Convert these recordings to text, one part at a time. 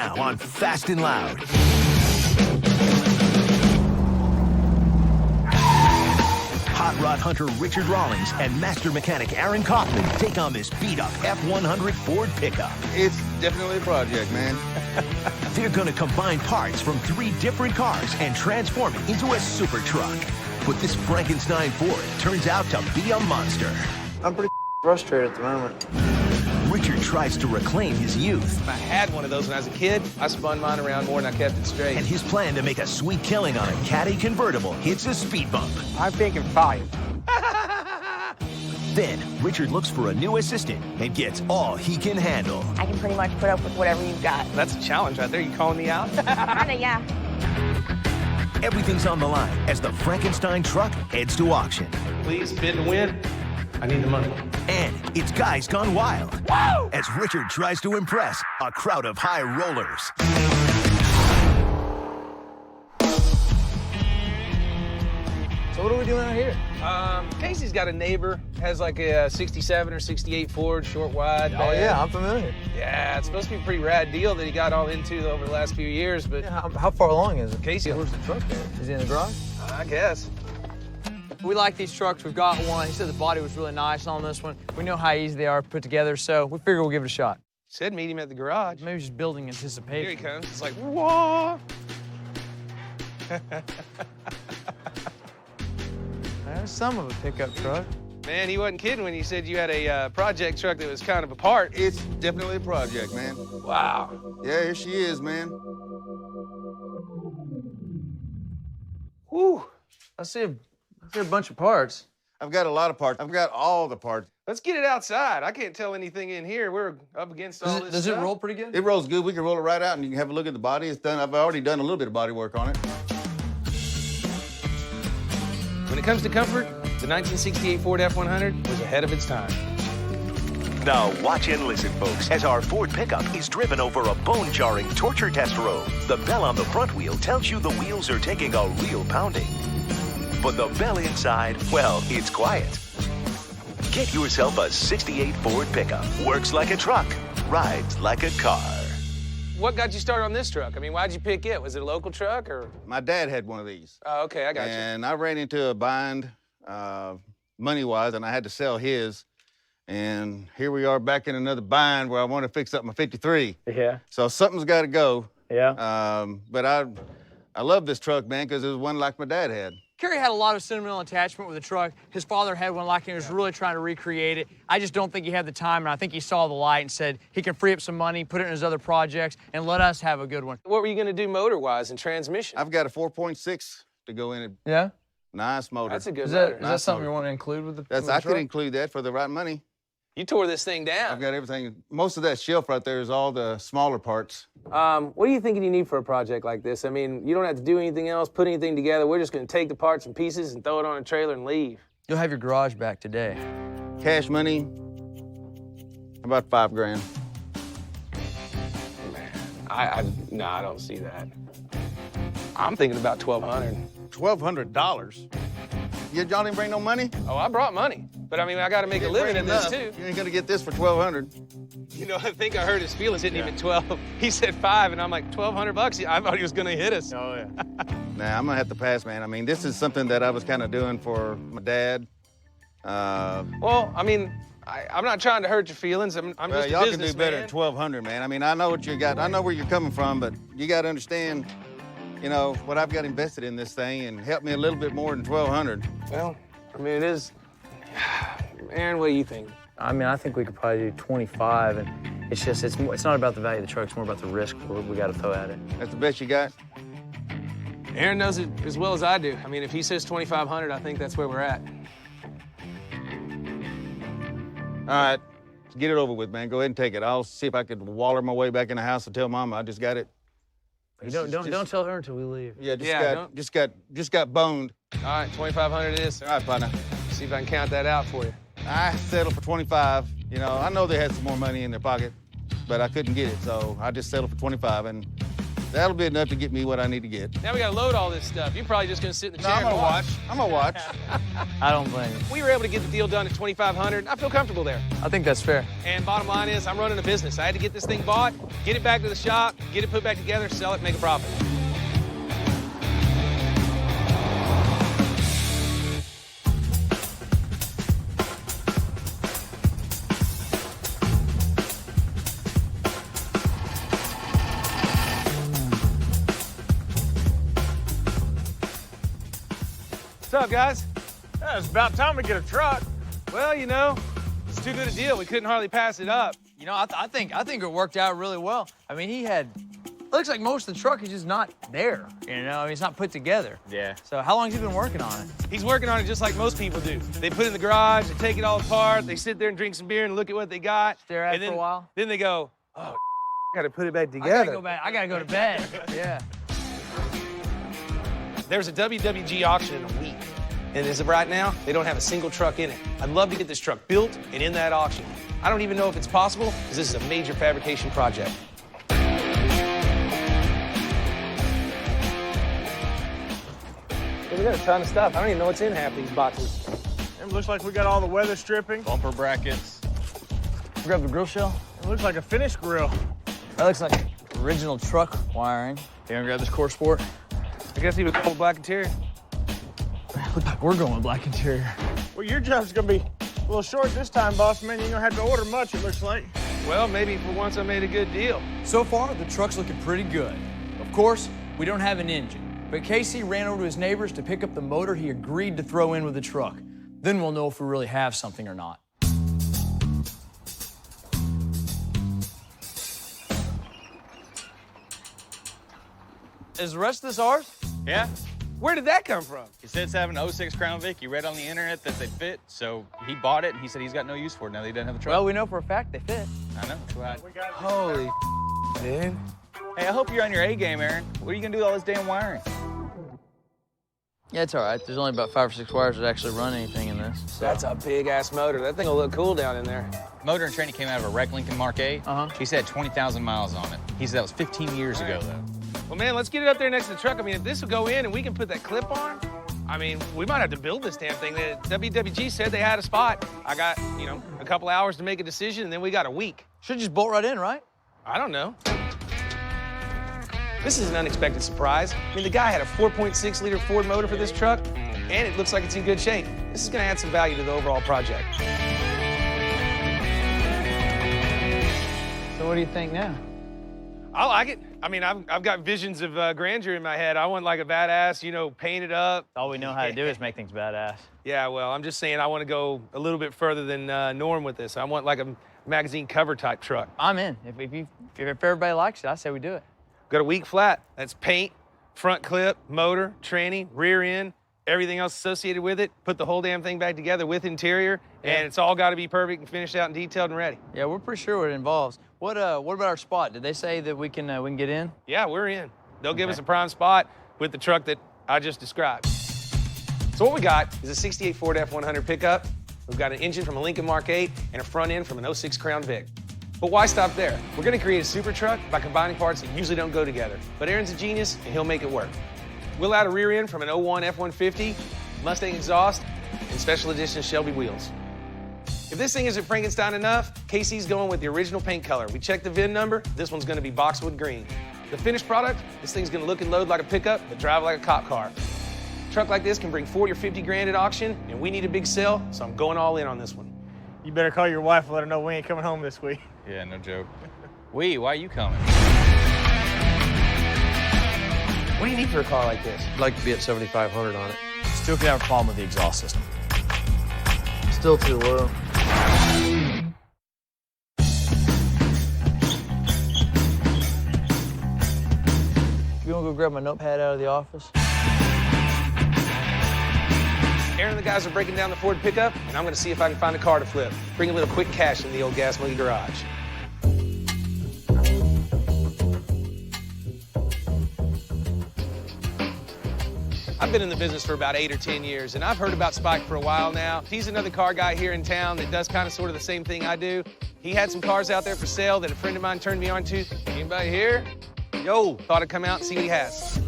now on Fast and Loud. Hot rod hunter Richard Rawlings and master mechanic Aaron Kaufman take on this beat-up F-100 Ford pickup. It's definitely a project, man. They're gonna combine parts from 3 different cars and transform it into a super truck. But this Frankenstein Ford turns out to be a monster. I'm pretty frustrated at the moment. Richard tries to reclaim his youth. I had one of those when I was a kid. I spun mine around more than I kept it straight. And his plan to make a sweet killing on a Caddy convertible hits a speed bump. I'm thinking 5. Then, Richard looks for a new assistant and gets all he can handle. I can pretty much put up with whatever you've got. That's a challenge right there. You calling me out? Kinda, yeah. Everything's on the line as the Frankenstein truck heads to auction. Please bid to win. I need the money. And it's Guys Gone Wild. Woo! As Richard tries to impress a crowd of high rollers. So what are we doing out here? Casey's got a neighbor, has like a 67 or 68 Ford, short, wide. Oh, yeah, I'm familiar. Yeah, it's supposed to be a pretty rad deal that he got all into over the last few years, but Yeah, how far along is it? Casey, Where's the truck there? Is it in the garage? I guess. We like these trucks. We've got one. He said the body was really nice on this one. We know how easy they are put together, so we figure we'll give it a shot. Said meet him at the garage. Maybe just building anticipation. Here he comes. It's like, whoa. That's some of a pickup truck. Man, he wasn't kidding when he said you had a project truck that was kind of apart. It's definitely a project, man. Wow. Yeah, here she is, man. Whew. I see a bunch of parts. I've got a lot of parts. I've got all the parts. Let's get it outside. I can't tell anything in here. We're up against all this Does it stuff. roll pretty good? It rolls good. We can roll it right out and you can have a look at the body. It's done. I've already done a little bit of body work on it. When it comes to comfort, the 1968 Ford F-100 was ahead of its time. Now watch and listen, folks, as our Ford pickup is driven over a bone-jarring torture test road. The bell on the front wheel tells you the wheels are taking a real pounding. But the bell inside, well, it's quiet. Get yourself a 68 Ford pickup. Works like a truck, rides like a car. What got you started on this truck? I mean, why'd you pick it? Was it a local truck or? My dad had one of these. Oh, okay, I got you. And I ran into a bind money-wise, and I had to sell his. And here we are back in another bind where I want to fix up my 53. Yeah. So something's got to go. Yeah. But I love this truck, man, because it was one like my dad had. Kerry had a lot of sentimental attachment with the truck. His father had one like it. He was really trying to recreate it. I just don't think he had the time, and I think he saw the light and said he can free up some money, put it in his other projects, and let us have a good one. What were you gonna do motor-wise and transmission? I've got a 4.6 to go in it. Yeah? Nice motor. That's a good Is motor. that something you want to include with the, I could include that for the right money. You tore this thing I've down. got everything. Most of that shelf right there is all the smaller parts. What are you thinking you need for a project like this? I mean, you don't have to do anything else, put anything together. We're just gonna take the parts and pieces and throw it on a trailer and leave. You'll have your garage back today. Cash money, about $5 grand. No, I don't see that. I'm thinking about $1,200. $1,200? Y'all didn't bring no money? Oh, I brought money. But I mean, I gotta make a living at this too. You ain't gonna get this for $1,200. You know, I think I heard his feelings hitting him at 12. He said 5, and I'm like, $1,200? I thought he was gonna hit us. Oh, yeah. Nah, I'm gonna have to pass, man. I mean, this is something that I was kind of doing for my dad. Well, I mean, I'm not trying to hurt your feelings. I'm just a y'all can do businessman. better than $1,200, man. I mean, I know what you got. I know where you're coming from, but you got to understand, you know, what I've got invested in this thing and help me a little bit more than $1,200. Well, I mean, it is. Aaron, what do you think? I mean, I think we could probably do 25, and it's not about the value of the truck, it's more about the risk we got to throw at it. That's the best you got? Aaron knows it as well as I do. I mean, if he says 2,500, I think that's where we're at. All right, let's get it over with, man. Go ahead and take it. I'll see if I could waller my way back in the house and tell Mama I just got it. Don't tell her until we leave. Yeah, Yeah, just got boned. All right, 2,500 it is. All right, partner. See if I can count that out for you. I settled for 25. You know, I know they had some more money in their pocket, but I couldn't get it, so I just settled for 25. And That'll be enough to get me what I need to get. Now we gotta load all this stuff. You're probably just gonna sit in the chair I'm and gonna watch. I'm gonna watch. I don't blame you. We were able to get the deal done at $2,500. I feel comfortable there. I think that's fair. And bottom line is, I'm running a business. I had to get this thing bought, get it back to the shop, get it put back together, sell it, make a profit. What's up, guys? Yeah, it's about time we get a truck. Well, you know, it's too good a deal. We couldn't hardly pass it up. You know, I think it worked out really well. I mean, looks like most of the truck is just not there. You know, I mean, it's not put together. Yeah. So how long has he been working on it? He's working on it just like most people do. They put it in the garage, they take it all apart, they sit there and drink some beer and look at what they got. Stare at and it then, for a while. Then they go, oh, gotta put it back I together. gotta go back. I gotta go to bed. Yeah. There's a WWG auction in a week. And as of right now, they don't have a single truck in it. I'd love to get this truck built and in that auction. I don't even know if it's possible, because this is a major fabrication project. We got a ton of stuff. I don't even know what's in half these boxes. It looks like we got all the weather stripping. Bumper brackets. Grab the grill shell. It looks like a finished grill. That looks like original truck wiring. You gonna grab this core sport? I guess he was cold black interior. Look like we're going with black interior. Well, your job's gonna be a little short this time, boss man. You're gonna have to order much, it looks like. Well, maybe for once I made a good deal. So far, the truck's looking pretty good. Of course, we don't have an engine, but Casey ran over to his neighbors to pick up the motor he agreed to throw in with the truck. Then we'll know if we really have something or not. Is the rest of this ours? Yeah. Where did that come from? He said it's having an 06 Crown Vic. He read on the internet that they fit, so he bought it, and he said he's got no use for it now that he doesn't have a truck. Well, we know for a fact they fit. I know. That's why. Holy dude. Hey, I hope you're on your A game, Aaron. What are you gonna do with all this damn wiring? Yeah, it's all right. There's only about 5 or 6 wires that actually run anything in this. So. That's a big-ass motor. That thing will look cool down in there. Motor and training came out of a wreck Lincoln Mark A. Uh-huh. He said 20,000 miles on it. He said that was 15 years ago, though. Well, man, let's get it up there next to the truck. I mean, if this will go in and we can put that clip on, I mean, we might have to build this damn thing. The WWG said they had a spot. I got, you know, a couple hours to make a decision, and then we got a week. Should just bolt right in, right? I don't know. This is an unexpected surprise. I mean, the guy had a 4.6-liter Ford motor for this truck, and it looks like it's in good shape. This is gonna add some value to the overall project. So what do you think now? I like it. I mean, I've got visions of grandeur in my head. I want like a badass, you know, painted up. All we know how to do is make things badass. Yeah, well, I'm just saying I want to go a little bit further than Norm with this. I want like a magazine cover type truck. I'm in. If everybody likes it, I say we do it. Got a week flat. That's paint, front clip, motor, tranny, rear end, everything else associated with it. Put the whole damn thing back together with interior, and it's all got to be perfect and finished out and detailed and ready. Yeah, we're pretty sure what it involves. What about our spot? Did they say that we can get in? Yeah, we're in. They'll give us a prime spot with the truck that I just described. So what we got is a 68 Ford F100 pickup. We've got an engine from a Lincoln Mark 8 and a front end from an 06 Crown Vic. But why stop there? We're gonna create a super truck by combining parts that usually don't go together. But Aaron's a genius, and he'll make it work. We'll add a rear end from an 01 F-150, Mustang exhaust, and special edition Shelby wheels. If this thing isn't Frankenstein enough, Casey's going with the original paint color. We checked the VIN number. This one's gonna be boxwood green. The finished product, this thing's gonna look and load like a pickup, but drive like a cop car. A truck like this can bring 40 or 50 grand at auction, and we need a big sell, so I'm going all in on this one. You better call your wife and let her know we ain't coming home this week. Yeah, no joke. Why are you coming? What do you need for a car like this? I'd like to be at 7,500 on it. Still could have a problem with the exhaust system. Still too low. You wanna go grab my notepad out of the office? Aaron and the guys are breaking down the Ford pickup, and I'm gonna see if I can find a car to flip. Bring a little quick cash in the old gas monkey garage. I've been in the business for about 8 or 10 years, and I've heard about Spike for a while now. He's another car guy here in town that does kind of sort of the same thing I do. He had some cars out there for sale that a friend of mine turned me on to. Anybody here? Yo, thought I'd come out and see what he has.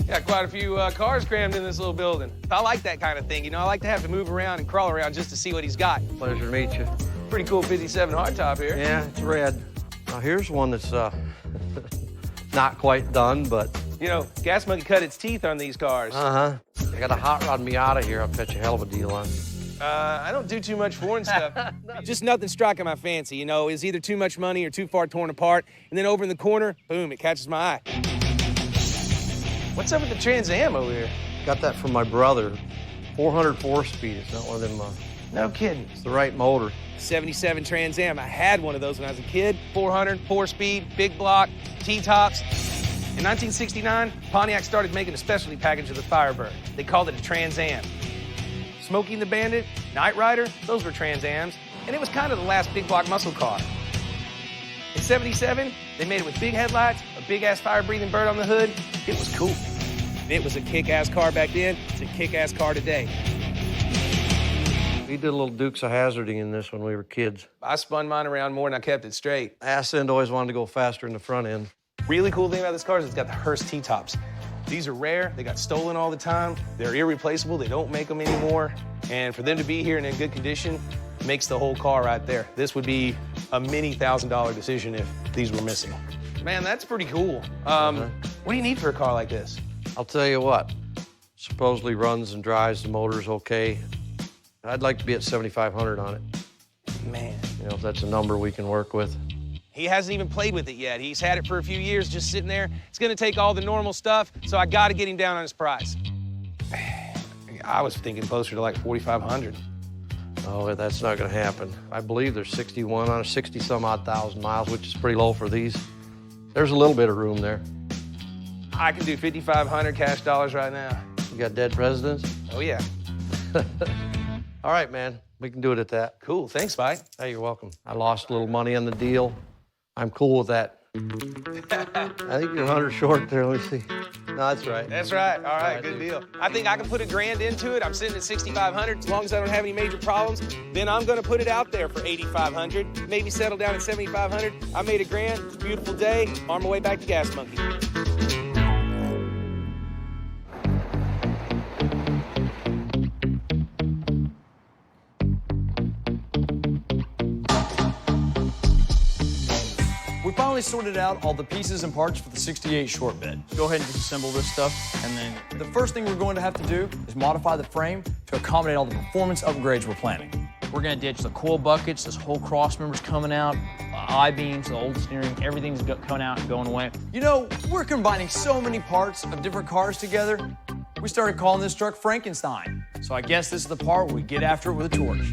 Got quite a few cars crammed in this little building. I like that kind of thing, you know. I like to have to move around and crawl around just to see what he's got. Pleasure to meet you. Pretty cool 57 hardtop here. Yeah, it's red. Now, here's one that's not quite done, but... You know, Gas Monkey cut its teeth on these cars. I got a hot rod Miata here I'll fetch a hell of a deal on. I don't do too much foreign stuff. Just nothing striking my fancy, you know. It's either too much money or too far torn apart. And then over in the corner, boom, it catches my eye. What's up with the Trans Am over here? Got that from my brother. 400 4-speed. It's not one of them. No kidding. It's the right motor. 77 Trans Am. I had one of those when I was a kid. 400, 4-speed, big block, T-tops. In 1969, Pontiac started making a specialty package of the Firebird. They called it a Trans Am. Smokey and the Bandit, Knight Rider, those were Trans Ams. And it was kind of the last big block muscle car. In 77, they made it with big headlights, a big-ass fire-breathing bird on the hood. It was cool. It was a kick-ass car back then. It's a kick-ass car today. We did a little Dukes of Hazzarding in this when we were kids. I spun mine around more than I kept it straight. Ass end always wanted to go faster in the front end. Really cool thing about this car is it's got the Hearst T-tops. These are rare, they got stolen all the time. They're irreplaceable, they don't make them anymore. And for them to be here and in good condition makes the whole car right there. This would be a many $1,000 decision if these were missing. Man, that's pretty cool. What do you need for a car like this? I'll tell you what, supposedly runs and drives, the motor's okay. I'd like to be at 7,500 on it. Man. You know, if that's a number we can work with. He hasn't even played with it yet. He's had it for a few years just sitting there. It's gonna take all the normal stuff, so I gotta get him down on his price. I was thinking closer to like 4,500. Oh, that's not gonna happen. I believe there's 61 on a 60-some-odd thousand miles, which is pretty low for these. There's a little bit of room there. I can do 5,500 cash dollars right now. You got dead presidents? Oh, yeah. All right, man. We can do it at that. Cool. Thanks, Spike. Hey, you're welcome. I lost a little money on the deal. I'm cool with that. I think you're 100 short there. Let me see. No, that's right. That's right. All right, good deal. I think I can put $1,000 into it. I'm sitting at 6,500. As long as I don't have any major problems, then I'm going to put it out there for 8,500. Maybe settle down at 7,500. I made $1,000. It's a beautiful day. On my way back to Gas Monkey. Finally sorted out all the pieces and parts for the 68 short bed. Go ahead and disassemble this stuff, and then the first thing we're going to have to do is modify the frame to accommodate all the performance upgrades we're planning. We're gonna ditch the coil buckets, this whole cross member's coming out, I-beams, the old steering, everything's coming out and going away. You know, we're combining so many parts of different cars together, we started calling this truck Frankenstein. So I guess this is the part where we get after it with a torch.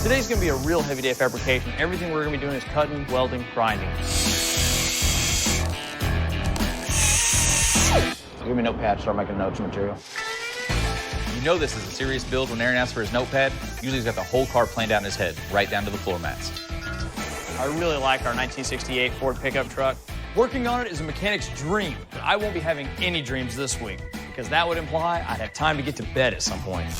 Today's gonna be a real heavy day of fabrication. Everything we're gonna be doing is cutting, welding, grinding. Give me a notepad, start making notes of material. You know this is a serious build when Aaron asks for his notepad. Usually he's got the whole car planned out in his head, right down to the floor mats. I really like our 1968 Ford pickup truck. Working on it is a mechanic's dream, but I won't be having any dreams this week, because that would imply I'd have time to get to bed at some point.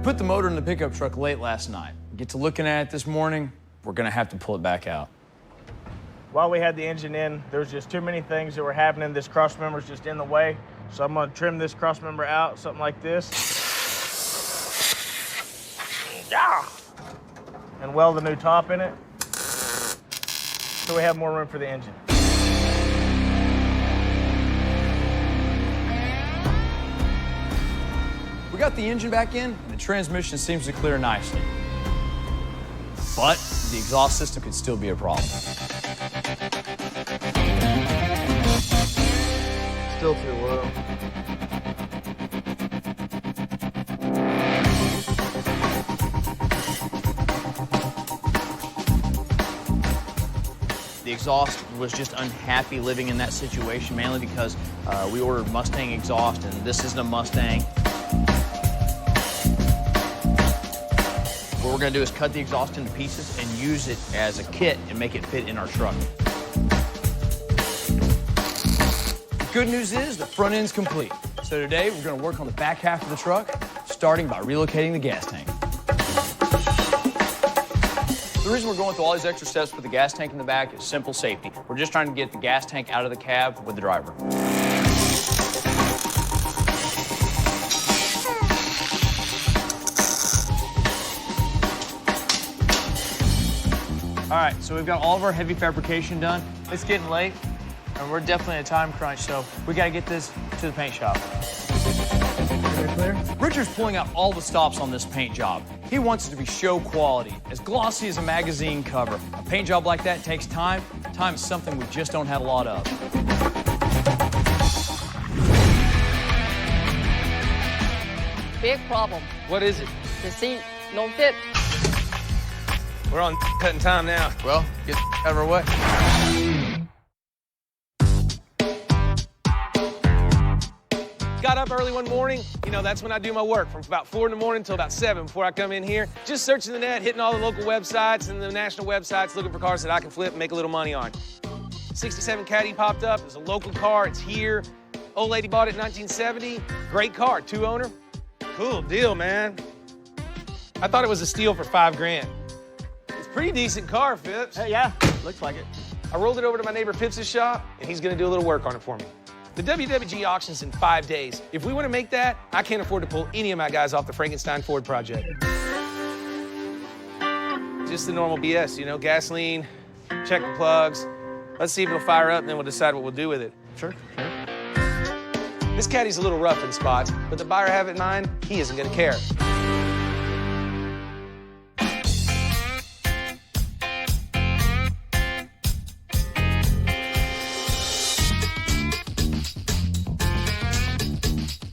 Put the motor in the pickup truck late last night. Get to looking at it this morning, we're gonna have to pull it back out. While we had the engine in, there was just too many things that were happening. This cross member's just in the way. So I'm gonna trim this cross member out, something like this. Yeah! And weld a new top in it. So we have more room for the engine. We got the engine back in, and the transmission seems to clear nicely. But the exhaust system could still be a problem. Still too low. The exhaust was just unhappy living in that situation, mainly because we ordered Mustang exhaust, and this isn't a Mustang. What we're gonna do is cut the exhaust into pieces and use it as a kit and make it fit in our truck. The good news is the front end's complete. So today we're gonna work on the back half of the truck, starting by relocating the gas tank. The reason we're going through all these extra steps with the gas tank in the back is simple safety. We're just trying to get the gas tank out of the cab with the driver. All right, so we've got all of our heavy fabrication done. It's getting late, and we're definitely in a time crunch, so we gotta get this to the paint shop. Richard's pulling out all the stops on this paint job. He wants it to be show quality, as glossy as a magazine cover. A paint job like that takes time. Time is something we just don't have a lot of. Big problem. What is it? The seat don't fit. We're on cutting time now. Well, get out of our way. Got up early one morning. You know, that's when I do my work, from about 4 in the morning until about 7 before I come in here. Just searching the net, hitting all the local websites and the national websites, looking for cars that I can flip and make a little money on. 67 Caddy popped up. It's a local car. It's here. Old lady bought it in 1970. Great car, 2-owner. Cool deal, man. I thought it was a steal for $5 grand. It's a pretty decent car, Phipps. Hey, yeah, looks like it. I rolled it over to my neighbor Phipps' shop, and he's gonna do a little work on it for me. The WWG auction's in 5 days. If we want to make that, I can't afford to pull any of my guys off the Frankensteined Ford project. Just the normal BS, you know, gasoline, check the plugs. Let's see if it'll fire up, and then we'll decide what we'll do with it. Sure. This Caddy's a little rough in spots, but the buyer I have in mind, he isn't gonna care.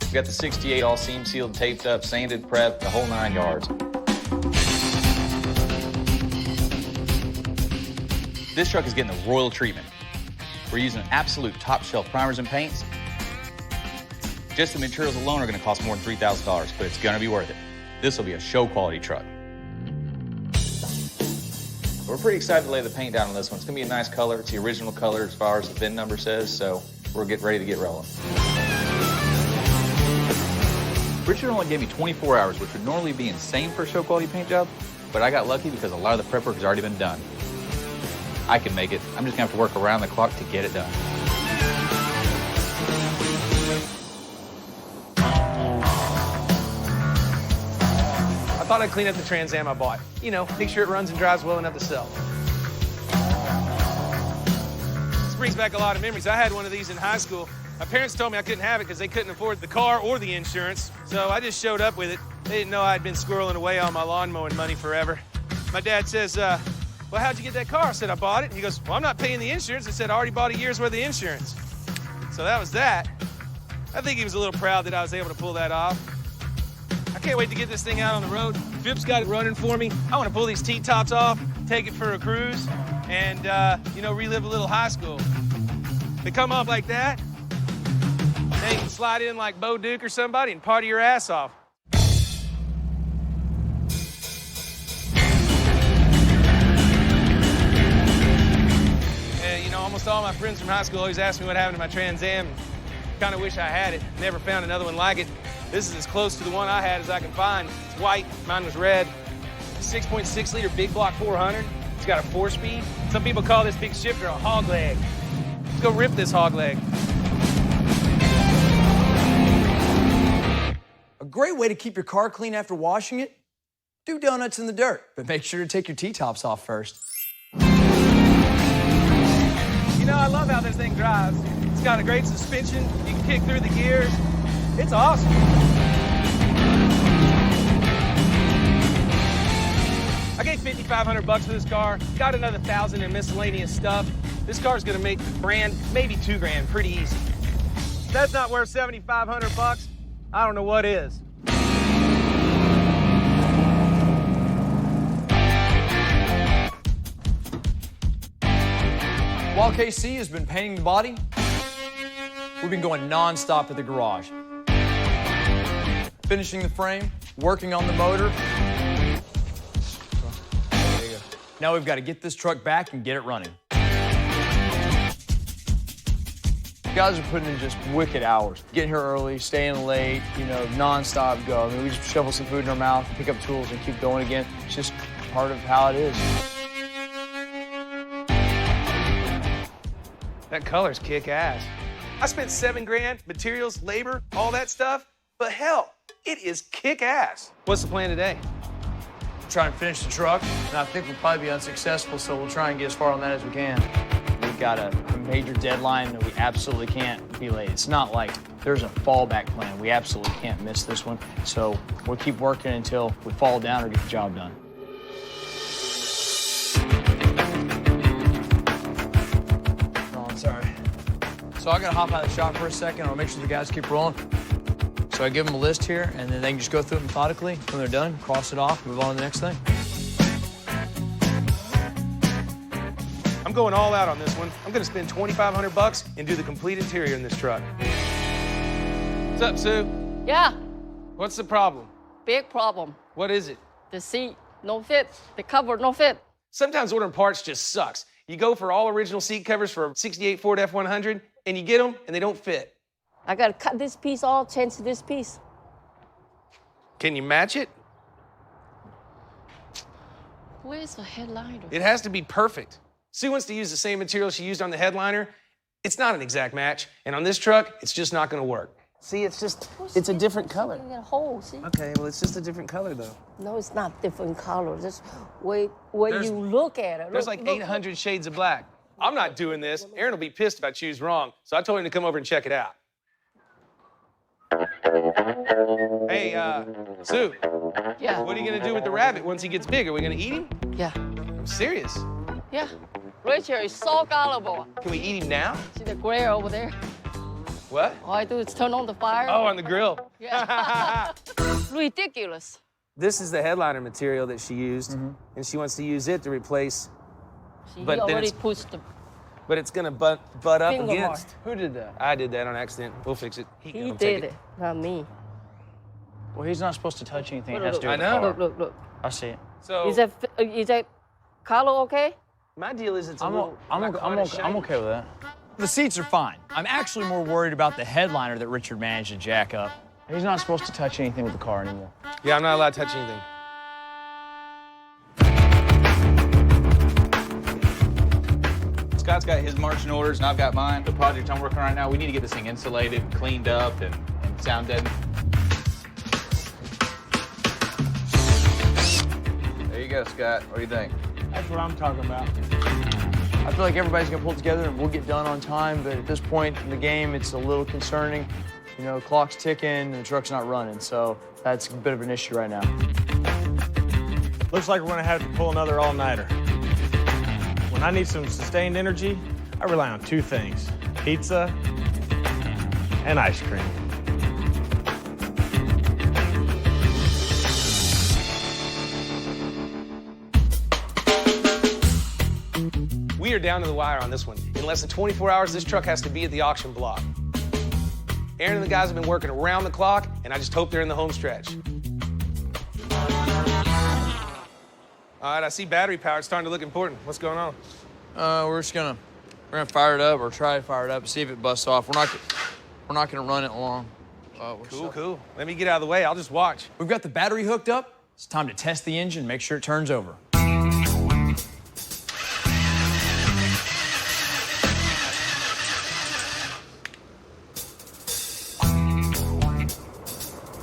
We got the 68 all seam sealed, taped up, sanded, prepped, the whole 9 yards. This truck is getting the royal treatment. We're using absolute top shelf primers and paints. Just the materials alone are gonna cost more than $3,000, but it's gonna be worth it. This will be a show quality truck. We're pretty excited to lay the paint down on this one. It's gonna be a nice color. It's the original color as far as the VIN number says, so we're getting ready to get rolling. Richard only gave me 24 hours, which would normally be insane for a show quality paint job, but I got lucky because a lot of the prep work has already been done. I can make it. I'm just gonna have to work around the clock to get it done. I thought I'd clean up the Trans Am I bought. You know, make sure it runs and drives well enough to sell. This brings back a lot of memories. I had one of these in high school. My parents told me I couldn't have it because they couldn't afford the car or the insurance, so I just showed up with it. They didn't know I'd been squirreling away on my lawn mowing money forever. My dad says, well, how'd you get that car? I said, I bought it. And he goes, well, I'm not paying the insurance. I said, I already bought a year's worth of insurance. So that was that. I think he was a little proud that I was able to pull that off. I can't wait to get this thing out on the road. Phipps got it running for me. I want to pull these T-tops off, take it for a cruise, and, you know, relive a little high school. They come off like that. Then you can slide in like Bo Duke or somebody and party your ass off. And, you know, almost all my friends from high school always ask me what happened to my Trans Am. Kind of wish I had it. Never found another one like it. This is as close to the one I had as I can find. It's white, mine was red. 6.6 liter big block 400. It's got a 4-speed. Some people call this big shifter a hog leg. Let's go rip this hog leg. A great way to keep your car clean after washing it? Do donuts in the dirt, but make sure to take your T-tops off first. You know, I love how this thing drives. It's got a great suspension. You can kick through the gears. It's awesome. I gave $5,500 for this car. Got another $1,000 in miscellaneous stuff. This car's gonna make the brand maybe $2 grand, pretty easy. If that's not worth $7,500, I don't know what is. While KC has been painting the body, we've been going non-stop at the garage. Finishing the frame, working on the motor. There you go. Now we've got to get this truck back and get it running. Guys are putting in just wicked hours. Getting here early, staying late, you know, non-stop go. I mean, we just shovel some food in our mouth, pick up tools, and keep going again. It's just part of how it is. That color's kick-ass. I spent $7 grand, materials, labor, all that stuff, but hell, it is kick-ass. What's the plan today? Try and finish the truck, and I think we'll probably be unsuccessful, so we'll try and get as far on that as we can. We've got a major deadline that we absolutely can't be late. It's not like there's a fallback plan. We absolutely can't miss this one, so we'll keep working until we fall down or get the job done. Sorry. So I gotta hop out of the shop for a second. I'll make sure the guys keep rolling. So I give them a list here, and then they can just go through it methodically. When they're done, cross it off, move on to the next thing. I'm going all out on this one. I'm gonna spend $2,500 and do the complete interior in this truck. What's up, Sue? Yeah, What's the problem? big problem. What is it? The seat no fit, the cover no fit. Sometimes ordering parts just sucks. You go for all original seat covers for a 68 Ford F-100, and you get them, and they don't fit. I gotta cut this piece off, change this piece. Can you match it? Where's the headliner? It has to be perfect. Sue wants to use the same material she used on the headliner. It's not an exact match, and on this truck, it's just not gonna work. See, it's just, it's a different color. You got a hole, see? Okay, well, it's just a different color, though. No, it's not different color. Just wait, when you look at it. There's look, like look, 800 shades of black. I'm not doing this. Aaron will be pissed if I choose wrong, so I told him to come over and check it out. Hey, Sue. Yeah. What are you gonna do with the rabbit once he gets big? Are we gonna eat him? Yeah. I'm serious. Yeah. Richard is so gullible. Can we eat him now? See the grill over there? What? All I do is turn on the fire. Oh, on the grill. Yeah. Ridiculous. This is the headliner material that she used, and she wants to use it to replace. She But then already it's- pushed the But it's gonna butt up finger against. mark. Who did that? I did that on accident. We'll fix it. He Come did take it, not me. Well, he's not supposed to touch anything. It Look, has to do I with the know. car. Look, look, look. I see it. So Is that color okay? My deal is it's a I'm little. okay with that. The seats are fine. I'm actually more worried about the headliner that Richard managed to jack up. He's not supposed to touch anything with the car anymore. yeah, I'm not allowed to touch anything. Scott's got his marching orders, and I've got mine. The project I'm working on right now, we need to get this thing insulated, cleaned up, and sound deadened. There you go, Scott. What do you think? That's what I'm talking about. I feel like everybody's gonna pull together and we'll get done on time, but at this point in the game, it's a little concerning. You know, clock's ticking and the truck's not running, so that's a bit of an issue right now. Looks like we're gonna have to pull another all-nighter. When I need some sustained energy, I rely on two things: pizza and ice cream. We are down to the wire on this one. In less than 24 hours, this truck has to be at the auction block. Aaron and the guys have been working around the clock, and I just hope they're in the home stretch. All right, I see battery power. It's starting to look important. What's going on? We're gonna fire it up or try to fire it up, see if it busts off. We're not gonna run it long. Cool. Let me get out of the way. I'll just watch. We've got the battery hooked up. It's time to test the engine, make sure it turns over.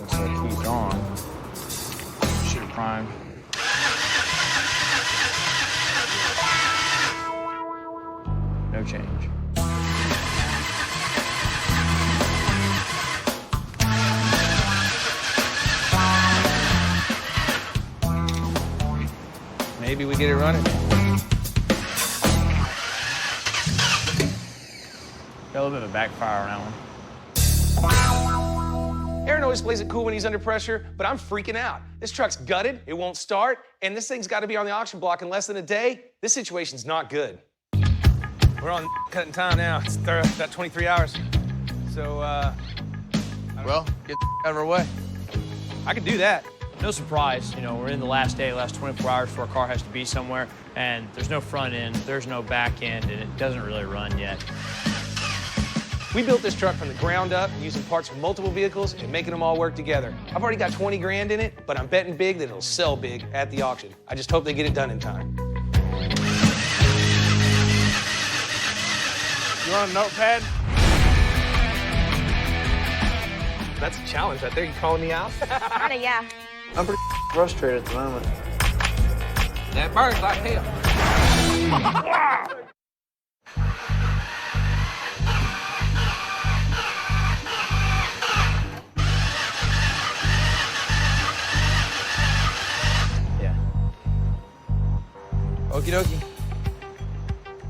Looks like he's on. Should have primed. No change. Maybe we get it running. Got a little bit of a backfire on that one. Aaron always plays it cool when he's under pressure, but I'm freaking out. This truck's gutted, it won't start, and this thing's got to be on the auction block in less than a day. This situation's not good. We're on cutting time now. It's about 23 hours. So, Well, get out of our way. I could do that. No surprise, you know, we're in the last day, last 24 hours before our car has to be somewhere, and there's no front end, there's no back end, and it doesn't really run yet. We built this truck from the ground up using parts from multiple vehicles and making them all work together. I've already got 20 grand in it, but I'm betting big that it'll sell big at the auction. I just hope they get it done in time. You want a notepad? That's a challenge right there. You calling me out? Kinda, yeah. I'm pretty frustrated at the moment. That burns like hell. Yeah. Okie dokie.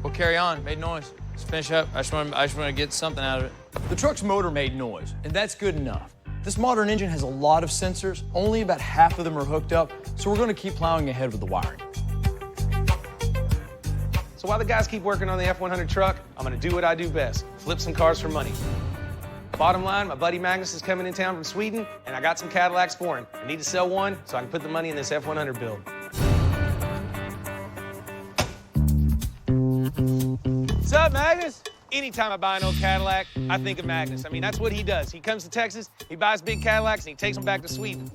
We'll carry on. Made noise. Let's finish up. I just want to get something out of it. The truck's motor made noise, and that's good enough. This modern engine has a lot of sensors. Only about half of them are hooked up, so we're going to keep plowing ahead with the wiring. So while the guys keep working on the F100 truck, I'm gonna do what I do best, flip some cars for money. Bottom line, my buddy Magnus is coming in town from Sweden, and I got some Cadillacs for him. I need to sell one so I can put the money in this F100 build. What's up, Magnus? Anytime I buy an old Cadillac, I think of Magnus. I mean, that's what he does. He comes to Texas, he buys big Cadillacs, and he takes them back to Sweden.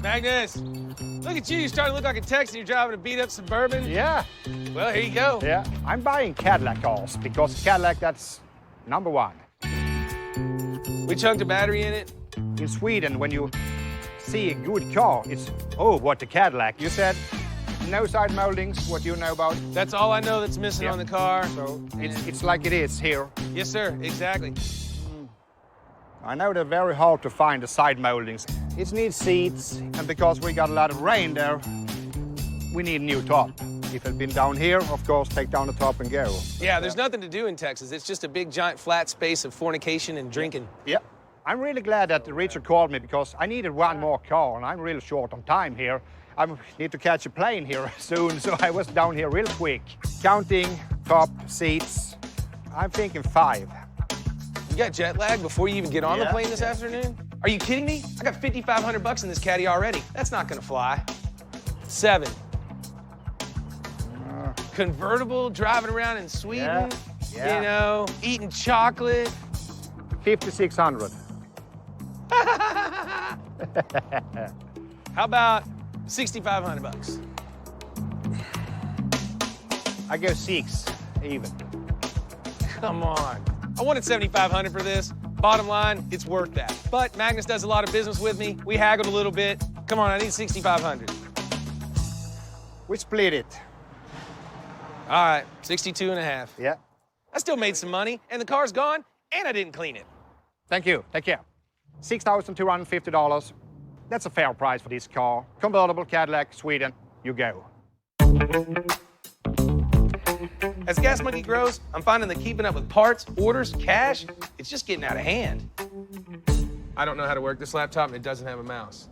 Magnus, look at you. You're starting to look like a Texan. You're driving a beat-up Suburban. Yeah. Well, here you go. Yeah. I'm buying Cadillac cars because Cadillac, that's #1. We chunked a battery in it. In Sweden, when you see a good car, it's, oh, what a Cadillac. You said no side moldings, what you know about? That's all I know that's missing on the car. So it's like it is here. Yes, sir, exactly. I know they're very hard to find, the side moldings. It needs seats, and because we got a lot of rain there, we need a new top. If it had been down here, of course, take down the top and go. Yeah, there's nothing to do in Texas. It's just a big, giant, flat space of fornication and drinking. Yeah. I'm really glad that Richard called me because I needed one more car, and I'm really short on time here. I need to catch a plane here soon, so I was down here real quick. Counting top, seats, I'm thinking 5. You got jet lag before you even get on the plane this afternoon? Are you kidding me? I got $5,500 in this caddy already. That's not gonna fly. 7. Convertible, driving around in Sweden, Yeah. you know, eating chocolate. 5,600. How about $6,500? I go 6, even. Come on. I wanted $7,500 for this. Bottom line, it's worth that. But Magnus does a lot of business with me. We haggled a little bit. Come on, I need $6,500. We split it. All right, 62.5. Yeah. I still made some money, and the car's gone, and I didn't clean it. Thank you. Take care. $6,250. That's a fair price for this car. Convertible Cadillac, Sweden. You go. As Gas Monkey grows, I'm finding that keeping up with parts, orders, cash, it's just getting out of hand. I don't know how to work this laptop, and it doesn't have a mouse.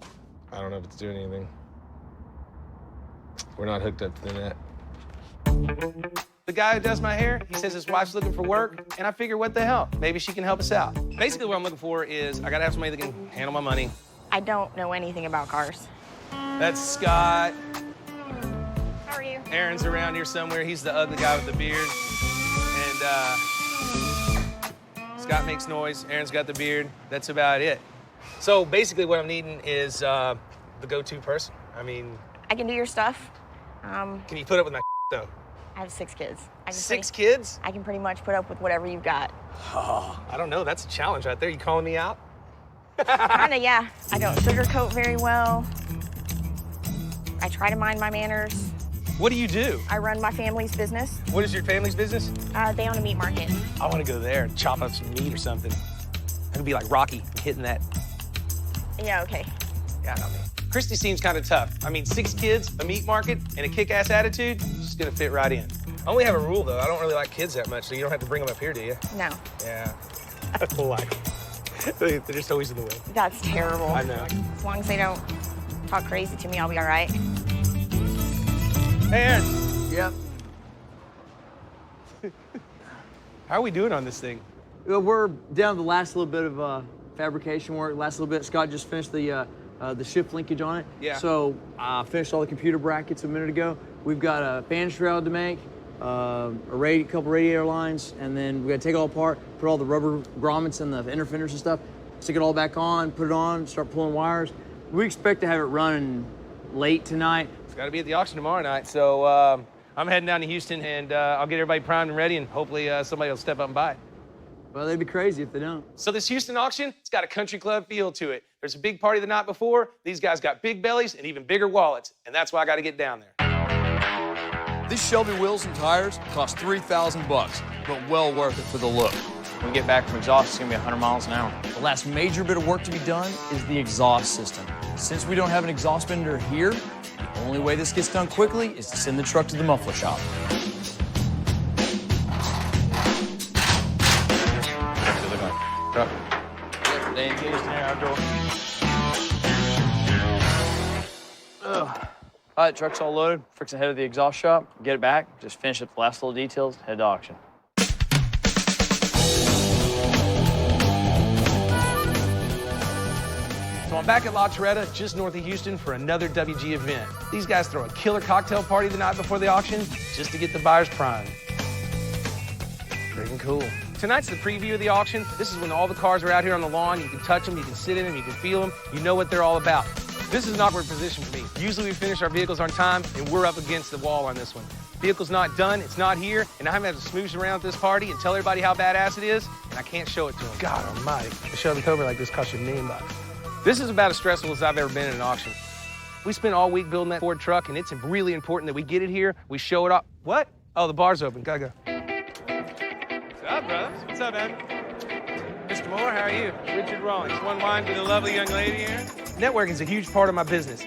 I don't know if it's doing anything. We're not hooked up to the net. The guy who does my hair, he says his wife's looking for work, and I figure, what the hell? Maybe she can help us out. Basically, what I'm looking for is I gotta have somebody that can handle my money. I don't know anything about cars. That's Scott. How are you? Aaron's around here somewhere. He's the ugly guy with the beard. And Scott makes noise. Aaron's got the beard. That's about it. So basically what I'm needing is the go-to person. I mean... I can do your stuff. Can you put up with my though? I have 6 kids. I can 6 kids? I can pretty much put up with whatever you've got. Oh, I don't know. That's a challenge right there. You calling me out? Kinda, yeah. I don't sugarcoat very well. I try to mind my manners. What do you do? I run my family's business. What is your family's business? They own a meat market. I want to go there and chop up some meat or something. I can be like Rocky, hitting that. Yeah, okay. Yeah, I mean, Christy seems kind of tough. I mean, 6 kids, a meat market, and a kick-ass attitude, she's gonna fit right in. I only have a rule, though. I don't really like kids that much, so you don't have to bring them up here, do you? No. Yeah. I don't like them. They're just always in the way. That's terrible. I know. As long as they don't talk crazy to me, I'll be all right. Hey, Aaron. Yep. How are we doing on this thing? We're down to the last little bit of fabrication work. Last little bit. Scott just finished the shift linkage on it. Yeah. So I finished all the computer brackets a minute ago. We've got a fan shroud to make, a couple radiator lines, and then we got to take it all apart, put all the rubber grommets and the inner fenders and stuff, stick it all back on, put it on, start pulling wires. We expect to have it running late tonight. It's got to be at the auction tomorrow night, so I'm heading down to Houston, and I'll get everybody primed and ready, and hopefully somebody will step up and buy it. Well, they'd be crazy if they don't. So this Houston auction, it's got a country club feel to it. There's a big party the night before. These guys got big bellies and even bigger wallets, and that's why I got to get down there. These Shelby wheels and tires cost $3,000, but well worth it for the look. When we get back from exhaust, it's gonna be 100 miles an hour. The last major bit of work to be done is the exhaust system. Since we don't have an exhaust bender here, the only way this gets done quickly is to send the truck to the muffler shop. Truck. All right, truck's all loaded. Frick's ahead of the exhaust shop. Get it back. Just finish up the last little details. Head to auction. So I'm back at La Torretta, just north of Houston, for another WG event. These guys throw a killer cocktail party the night before the auction just to get the buyers primed. Freaking cool. Tonight's the preview of the auction. This is when all the cars are out here on the lawn. You can touch them, you can sit in them, you can feel them. You know what they're all about. This is an awkward position for me. Usually we finish our vehicles on time, and we're up against the wall on this one. Vehicle's not done, it's not here, and I'm gonna have to smooch around at this party and tell everybody how badass it is, and I can't show it to them. God almighty. A Shelby Cobra like this costs you $1 million. This is about as stressful as I've ever been in an auction. We spent all week building that Ford truck, and it's really important that we get it here, we show it off. What? Oh, the bar's open, gotta go. What's up, brother? What's up, man? Mr. Moore, how are you? Richard Rawlings. One wine for the lovely young lady here. Networking is a huge part of my business.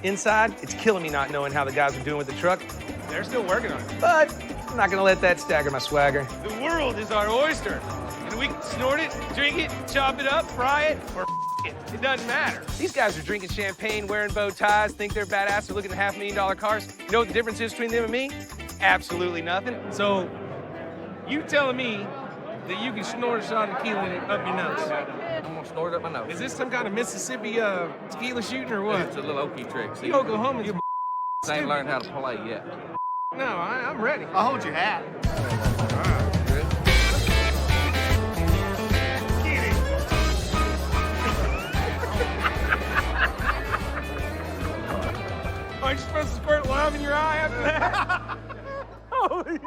Inside, it's killing me not knowing how the guys are doing with the truck. They're still working on it. But I'm not gonna let that stagger my swagger. The world is our oyster. And we can snort it, drink it, chop it up, fry it, or it. It doesn't matter. These guys are drinking champagne, wearing bow ties, think they're badass, they're looking at $500,000 cars. You know what the difference is between them and me? Absolutely nothing. So, you telling me that you can snort a shot of tequila up your nose? I'm gonna snort it up my nose. Is this some kind of Mississippi tequila shooting or what? It's a little Okie trick. See, You Oklahomans you ain't learned how to play yet. No, I'm ready. I'll hold your hat. Are you supposed to squirt lime in your eye after that? Holy.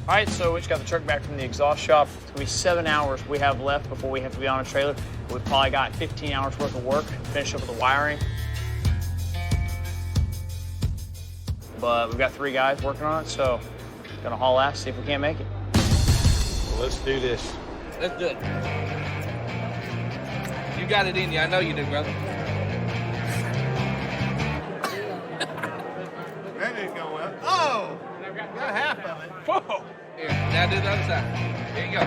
All right, so we just got the truck back from the exhaust shop. It's gonna be 7 hours we have left before we have to be on a trailer. We've probably got 15 hours worth of work, finish up with the wiring. But we've got 3 guys working on it, so gonna haul ass, see if we can't make it. Well, let's do this. Let's do it. You got it in you. I know you do, brother. That didn't go well. Oh! Got half of it. Whoa! Here, now do the other side. There you go.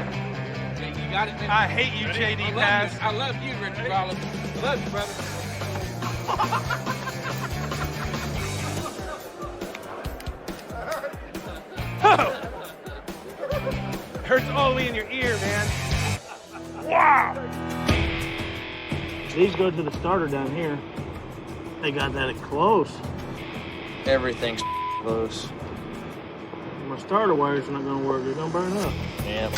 Okay, you got it in. I hate you, JD Pass. I love you, Richard Rollins. I love you, brother. Hurts all the way in your ear, man. Wow! These go to the starter down here. They got that close. Everything's close. My starter wire's not gonna work. It's gonna burn up. Yeah.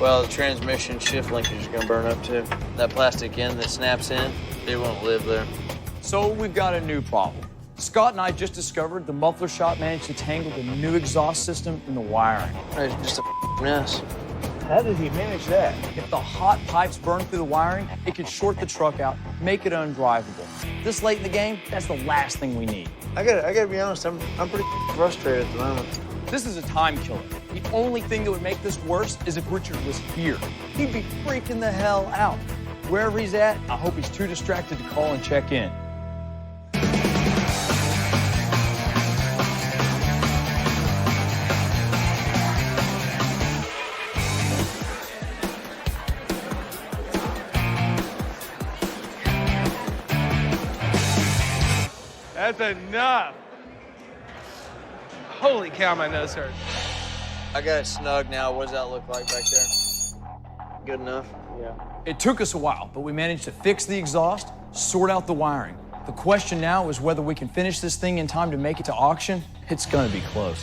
Well, the transmission shift linkage is gonna burn up too. That plastic end that snaps in, it won't live there. So we've got a new problem. Scott and I just discovered the muffler shop managed to tangle the new exhaust system in the wiring. It's just a mess. How did he manage that? If the hot pipes burn through the wiring, it could short the truck out, make it undrivable. This late in the game, that's the last thing we need. I gotta be honest, I'm pretty frustrated at the moment. This is a time killer. The only thing that would make this worse is if Richard was here. He'd be freaking the hell out. Wherever he's at, I hope he's too distracted to call and check in. That's enough. Holy cow, my nose hurts. I got it snug now. What does that look like back there? Good enough? Yeah. It took us a while, but we managed to fix the exhaust, sort out the wiring. The question now is whether we can finish this thing in time to make it to auction. It's gonna be close.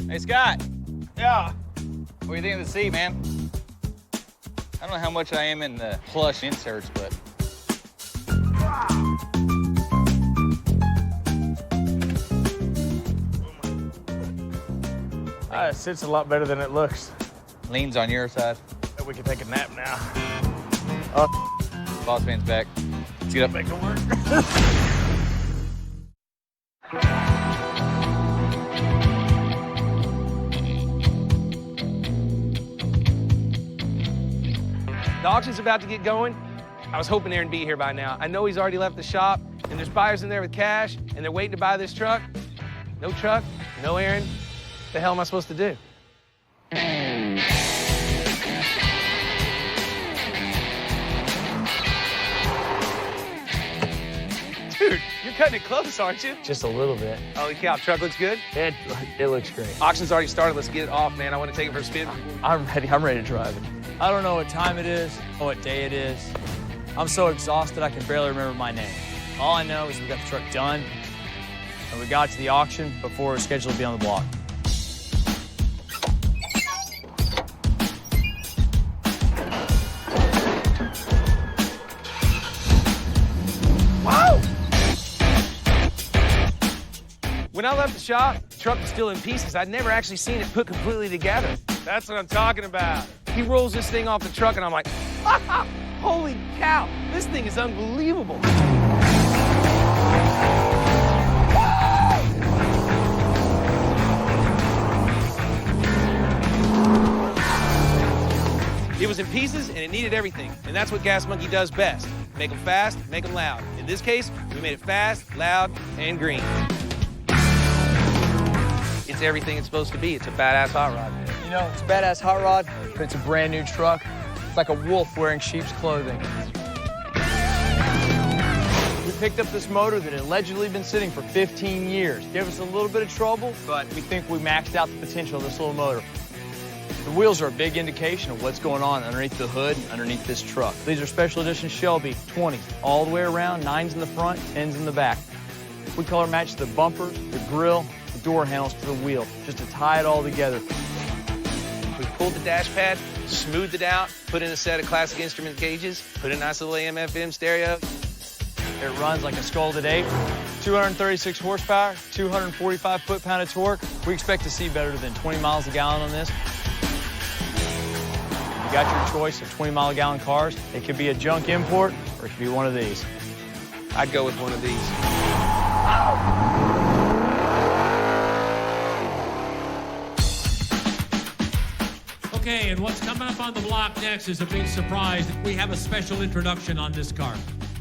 Hey, Scott. Yeah. What do you think of the seat, man? I don't know how much I am in the plush inserts, but... It sits a lot better than it looks. Leans on your side. We can take a nap now. Boss man's back. Let's get up. Make it work. The auction's about to get going. I was hoping Aaron'd be here by now. I know he's already left the shop, and there's buyers in there with cash, and they're waiting to buy this truck. No truck, no Aaron. What the hell am I supposed to do? Dude, you're cutting it close, aren't you? Just a little bit. Holy cow, truck looks good? It looks great. Auction's already started. Let's get it off, man. I want to take it for a spin. I'm ready to drive it. I don't know what time it is, or what day it is. I'm so exhausted I can barely remember my name. All I know is we got the truck done, and we got to the auction before we were scheduled to be on the block. Wow! When I left the shop, the truck was still in pieces. I'd never actually seen it put completely together. That's what I'm talking about. He rolls this thing off the truck, and I'm like, holy cow, this thing is unbelievable. It was in pieces, and it needed everything. And that's what Gas Monkey does best. Make them fast, make them loud. In this case, we made it fast, loud, and green. It's everything it's supposed to be. It's a badass hot rod. You know, it's a badass hot rod, but it's a brand new truck. It's like a wolf wearing sheep's clothing. We picked up this motor that had allegedly been sitting for 15 years. Gave us a little bit of trouble, but we think we maxed out the potential of this little motor. The wheels are a big indication of what's going on underneath the hood, underneath this truck. These are special edition Shelby 20s, all the way around, 9s in the front, 10s in the back. We color match the bumpers, the grille, the door handles to the wheel, just to tie it all together. We pulled the dash pad, smoothed it out, put in a set of classic instrument gauges, put in a nice little AM/FM stereo. It runs like a scalded ape. 236 horsepower, 245 foot-pound of torque. We expect to see better than 20 miles a gallon on this. You got your choice of 20-mile-a-gallon cars. It could be a junk import, or it could be one of these. I'd go with one of these. Okay, and what's coming up on the block next is a big surprise. We have a special introduction on this car.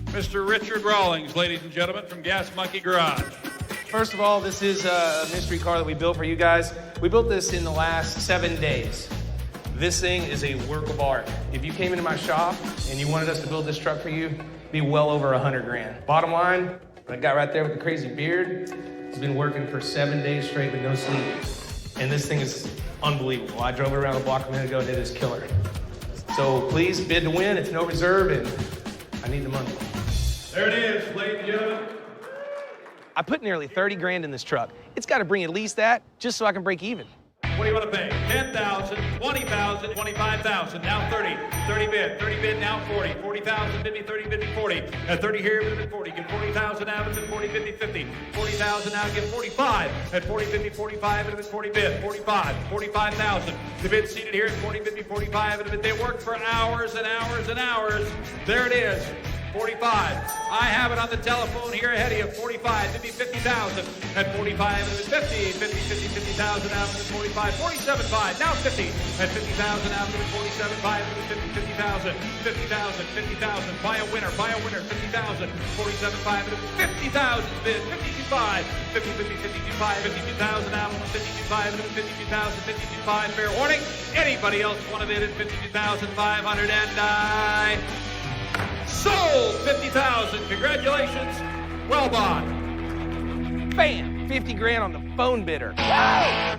Mr. Richard Rawlings, ladies and gentlemen, from Gas Monkey Garage. First of all, this is a mystery car that we built for you guys. We built this in the last 7 days. This thing is a work of art. If you came into my shop and you wanted us to build this truck for you, it'd be well over 100 grand. Bottom line, that guy right there with the crazy beard has been working for 7 days straight with no sleep. And this thing is unbelievable. I drove it around the block a minute ago and it is killer. So please bid to win. It's no reserve and I need the money. There it is, ladies and gentlemen. I put nearly 30 grand in this truck. It's got to bring at least that just so I can break even. What do you want to pay? 10,000, 20,000, 25,000, now 30. 30 bid, now 40. 40,000, bid me 30, bid me 40. At 30 here, bid me 40. Get 40,000 out, bid 40, bid me 50. 40,000 out, get 45. At 40, bid me 45, and bid 40 bid. 45, 45,000. The bid seated here at 40, bid me 45, and they worked for hours and hours and hours. There it is. 45. I have it on the telephone here ahead of you. 45, 50, 50,000. At 45, it was 50, 50, 50, 50,000 out of the 45. 47.5, now 50. At 50,000 out of the 47.5, it was 50, 50,000. 50,000, 50,000. Buy a winner, 50,000. 47.5, it was 50,000 bid. 52.5, 50, 50, 52.5, 52,000 out of the 52.5, it was 52,000, 52.5. Fair warning. Anybody else want to bid at 52,509? Sold 50,000. Congratulations. Well bought. Bam! 50 grand on the phone bidder. My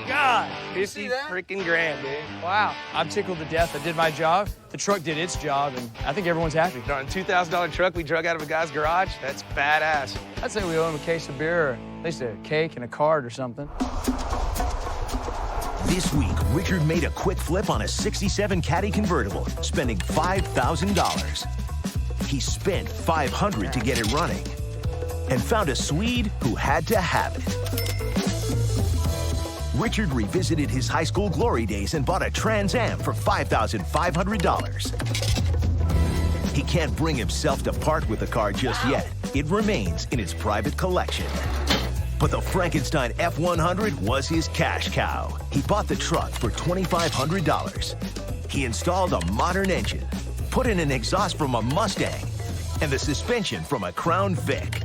God. 50 freaking grand, dude. Wow. I'm tickled to death. I did my job. The truck did its job, and I think everyone's happy. On a $2,000 truck we drug out of a guy's garage? That's badass. I'd say we owe him a case of beer, or at least a cake and a card or something. This week, Richard made a quick flip on a 67 Caddy convertible, spending $5,000. He spent $500 to get it running and found a Swede who had to have it. Richard revisited his high school glory days and bought a Trans Am for $5,500. He can't bring himself to part with the car just yet. It remains in his private collection. But the Frankenstein F100 was his cash cow. He bought the truck for $2,500. He installed a modern engine, put in an exhaust from a Mustang, and the suspension from a Crown Vic.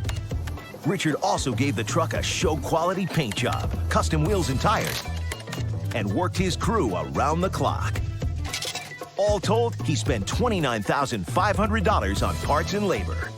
Richard also gave the truck a show-quality paint job, custom wheels and tires, and worked his crew around the clock. All told, he spent $29,500 on parts and labor.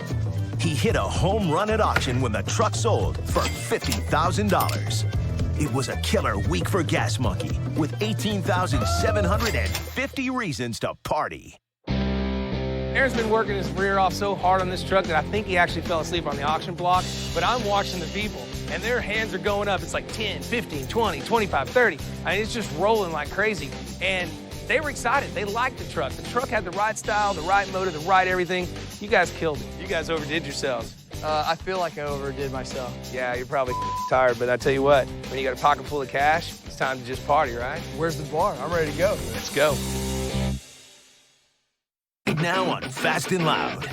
He hit a home run at auction when the truck sold for $50,000. It was a killer week for Gas Monkey, with 18,750 reasons to party. Aaron's been working his rear off so hard on this truck that I think he actually fell asleep on the auction block, but I'm watching the people, and their hands are going up. It's like 10, 15, 20, 25, 30. I mean, it's just rolling like crazy, and they were excited. They liked the truck. The truck had the right style, the right motor, the right everything. You guys killed it. You guys overdid yourselves. I feel like I overdid myself. Yeah, you're probably tired, but I tell you what, when you got a pocket full of cash, it's time to just party, right? Where's the bar? I'm ready to go. Let's go. Now on Fast and Loud.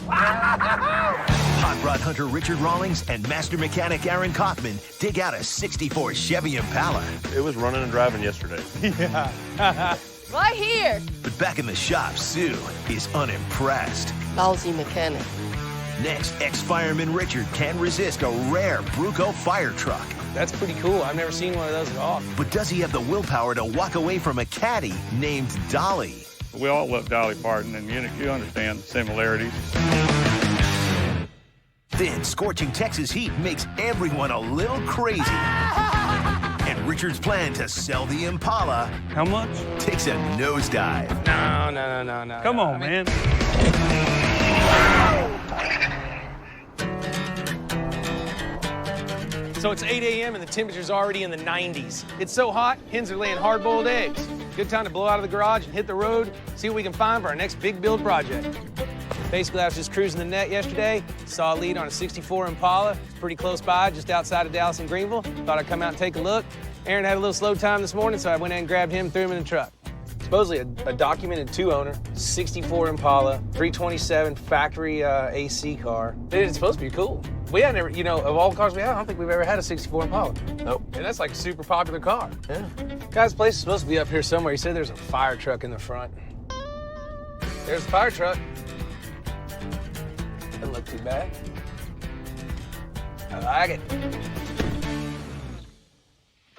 Hot rod hunter Richard Rawlings and master mechanic Aaron Kaufman dig out a '64 Chevy Impala. It was running and driving yesterday. Yeah. Right here. But back in the shop, Sue is unimpressed. Lousy mechanic. Next, ex-fireman Richard can't resist a rare Bruco fire truck. That's pretty cool. I've never seen one of those at all. But does he have the willpower to walk away from a caddy named Dolly? We all love Dolly Parton, and you understand the similarities. Then scorching Texas heat makes everyone a little crazy. And Richard's plan to sell the Impala... How much? ...takes a nosedive. No. Come on, man. So it's 8 a.m. and the temperature's already in the 90s. It's so hot, hens are laying hard-boiled eggs. Good time to blow out of the garage and hit the road, see what we can find for our next big build project. Basically, I was just cruising the net yesterday, saw a lead on a '64 Impala. It's pretty close by, just outside of Dallas and Greenville. Thought I'd come out and take a look. Aaron had a little slow time this morning, so I went in and grabbed him, threw him in the truck. Supposedly a documented two-owner, '64 Impala, 327 factory AC car. It's supposed to be cool. We had never, of all the cars we have, I don't think we've ever had a '64 Impala. Nope. And that's like a super popular car. Yeah. Guy's place is supposed to be up here somewhere. He said there's a fire truck in the front. There's the fire truck. Doesn't look too bad. I like it.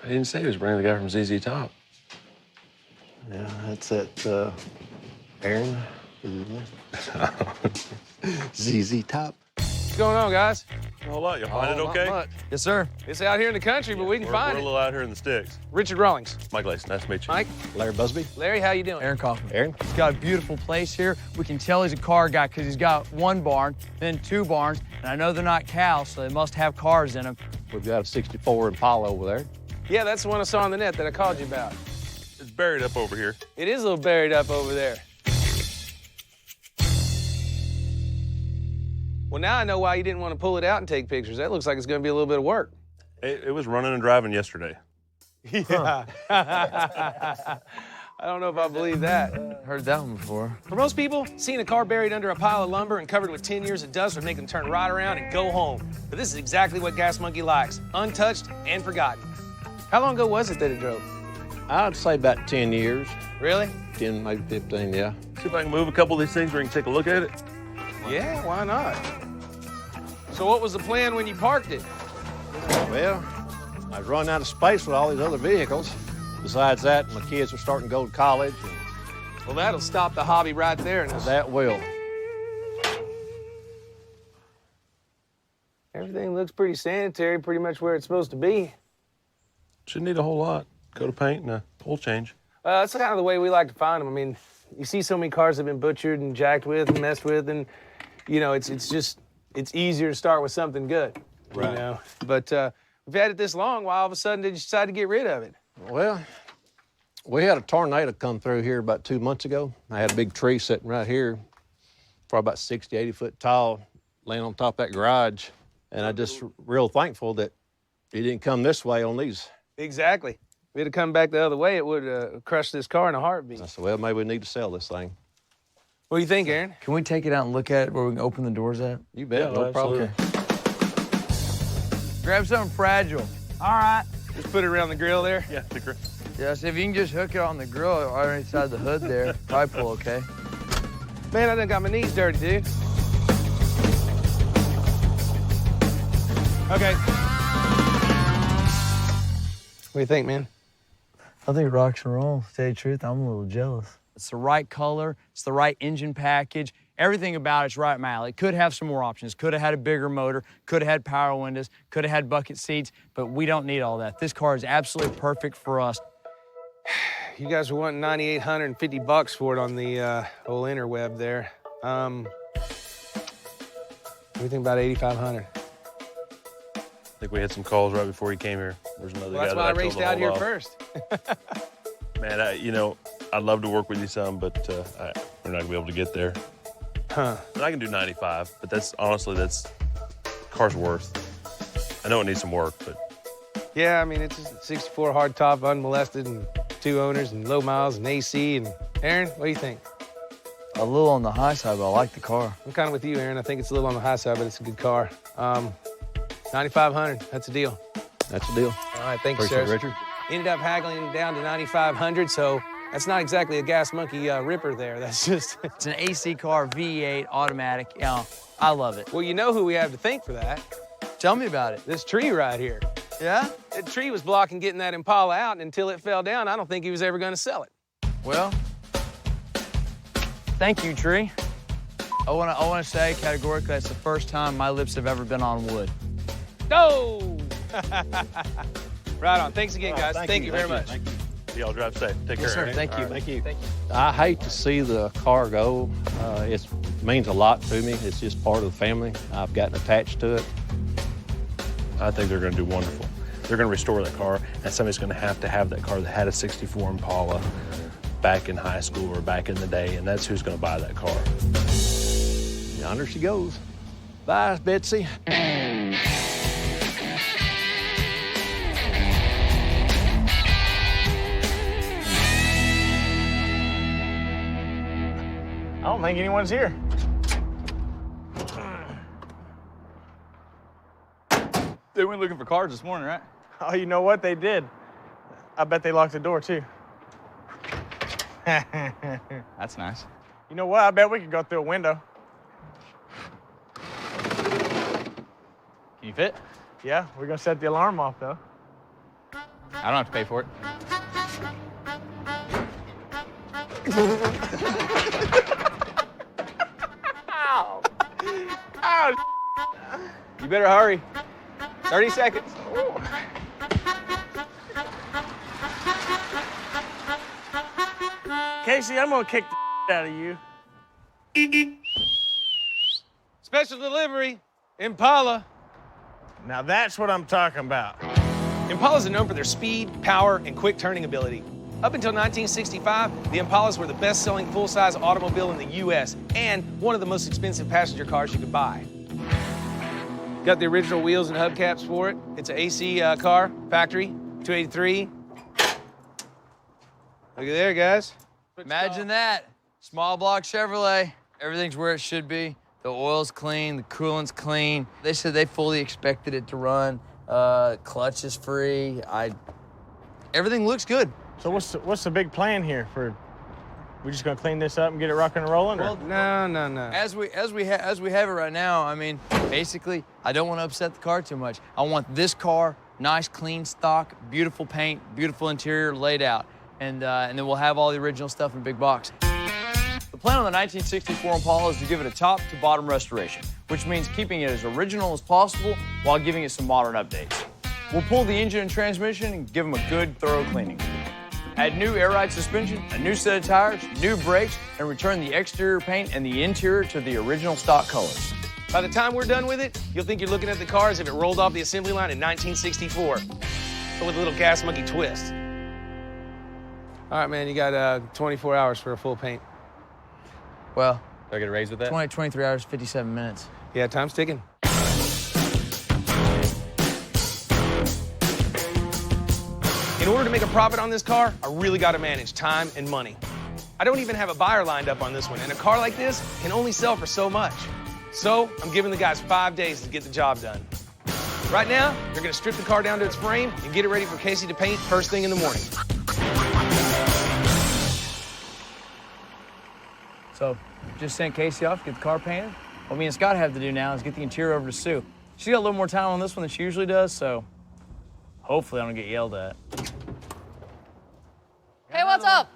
I didn't say he was bringing the guy from ZZ Top. Yeah, that's it, Aaron. ZZ Top. What's going on, guys? A whole lot. You find it okay? Yes, sir. It's out here in the country, but we can find We're a it. little out here in the sticks. Richard Rawlings. Mike Lace, nice to meet you. Mike. Larry Busby. Larry, how you doing? Aaron Kaufman. Aaron. He's got a beautiful place here. We can tell he's a car guy because he's got one barn, then two barns, and I know they're not cows, so they must have cars in them. We've got a '64 Impala over there. Yeah, that's the one I saw on the net that I called you about. It's buried up over here. It is a little buried up over there. Well, now I know why you didn't want to pull it out and take pictures. That looks like it's going to be a little bit of work. It was running and driving yesterday. Yeah. I don't know if I believe that. Heard that one before. For most people, seeing a car buried under a pile of lumber and covered with 10 years of dust would make them turn right around and go home. But this is exactly what Gas Monkey likes, untouched and forgotten. How long ago was it that it drove? I'd say about 10 years. Really? 10, maybe 15, yeah. See if I can move a couple of these things where you can take a look at it. Yeah, why not? So what was the plan when you parked it? Well, I was running out of space with all these other vehicles. Besides that, my kids were starting to go to college. Well, that'll stop the hobby right there. That will. Everything looks pretty sanitary, pretty much where it's supposed to be. Shouldn't need a whole lot. Coat of paint and a oil change. That's kind of the way we like to find them. I mean, you see so many cars that have been butchered and jacked with and messed with, and, you know, it's easier to start with something good, Right. you know? But we've had it this long. Why all of a sudden did you decide to get rid of it? Well, we had a tornado come through here about 2 months ago. I had a big tree sitting right here, probably about 60, 80 foot tall, laying on top of that garage. And I'm just real thankful that it didn't come this way on these. Exactly. If it had come back the other way, it would have crushed this car in a heartbeat. I said, well, maybe we need to sell this thing. What do you think, Aaron? Can we take it out and look at it where we can open the doors at? You bet, Yeah, no problem. Okay. Grab something fragile. All right. Just put it around the grill there? Yeah, the grill. Yeah, so if you can just hook it on the grill right inside the hood there, probably pull okay. Man, I done got my knees dirty, dude. Okay. What do you think, man? I think it rocks and rolls. To tell you the truth, I'm a little jealous. It's the right color. It's the right engine package. Everything about it's right up my alley. It could have some more options. Could have had a bigger motor. Could have had power windows. Could have had bucket seats. But we don't need all that. This car is absolutely perfect for us. You guys were wanting $9,850 for it on the old interweb there. What do you think about $8,500? I think we had some calls right before he came here. There's another guy That's that why I told raced to out hold here off. first. Man, you know, I'd love to work with you some, but we're not gonna be able to get there. Huh. And I can do 95, but that's honestly, that's car's worth. I know it needs some work, but Yeah, I mean, it's a 64 hardtop, unmolested, and 2 owners, and low miles, and AC. And Aaron, what do you think? A little on the high side, but I like the car. I'm kind of with you, Aaron. I think it's a little on the high side, but it's a good car. 9,500, that's a deal. That's a deal. All right, thank you, Appreciate it, sir. Richard. Ended up haggling down to 9,500, so that's not exactly a Gas Monkey ripper there. That's just... It's an AC car, V8, automatic. You know, I love it. Well, you know who we have to thank for that. Tell me about it. This tree right here. Yeah? That tree was blocking getting that Impala out, and until it fell down, I don't think he was ever going to sell it. Well, thank you, tree. I want to say categorically that's the first time my lips have ever been on wood. Go! Right on. Thanks again, guys. Right, thank you very much. Thank you. Y'all drive safe. Take care. Yes, sir. Aaron. Thank you. All right. Thank you. Thank you. I hate to see the car go. It means a lot to me. It's just part of the family. I've gotten attached to it. I think they're gonna do wonderful. They're gonna restore that car, and somebody's gonna have to have that car that had a 64 Impala back in high school or back in the day, and that's who's gonna buy that car. Yonder she goes. Bye, Betsy. I don't think anyone's here. They went looking for cars this morning, right? Oh, you know what? They did. I bet they locked the door, too. That's nice. You know what? I bet we could go through a window. Can you fit? Yeah, we're gonna set the alarm off, though. I don't have to pay for it. Ow! Ow! You better hurry. 30 seconds. Casey, I'm gonna kick the out of you. Special delivery, Impala. Now that's what I'm talking about. Impalas are known for their speed, power, and quick turning ability. Up until 1965, the Impalas were the best-selling full-size automobile in the U.S. and one of the most expensive passenger cars you could buy. Got the original wheels and hubcaps for it. It's an AC car, factory, 283. Look at there, guys. Imagine that. Small block Chevrolet. Everything's where it should be. The oil's clean, the coolant's clean. They said they fully expected it to run. Clutch is free. Everything looks good. So what's the big plan here? We just gonna clean this up and get it rocking and rolling? Well, no. As we have it right now, I mean, basically, I don't want to upset the car too much. I want this car nice, clean stock, beautiful paint, beautiful interior laid out, and then we'll have all the original stuff in a big box. The plan on the 1964 Impala is to give it a top-to-bottom restoration, which means keeping it as original as possible while giving it some modern updates. We'll pull the engine and transmission and give them a good, thorough cleaning. Add new air-ride suspension, a new set of tires, new brakes, and return the exterior paint and the interior to the original stock colors. By the time we're done with it, you'll think you're looking at the car as if it rolled off the assembly line in 1964, but with a little gas monkey twist. All right, man, you got 24 hours for a full paint. Well, do I get a raise with that? 23 hours, 57 minutes. Yeah, time's ticking. In order to make a profit on this car, I really got to manage time and money. I don't even have a buyer lined up on this one, and a car like this can only sell for so much. So I'm giving the guys 5 days to get the job done. Right now, they're going to strip the car down to its frame and get it ready for Casey to paint first thing in the morning. So, just sent Casey off to get the car painted. What me and Scott have to do now is get the interior over to Sue. She's got a little more time on this one than she usually does, so hopefully I don't get yelled at. Hey, what's up?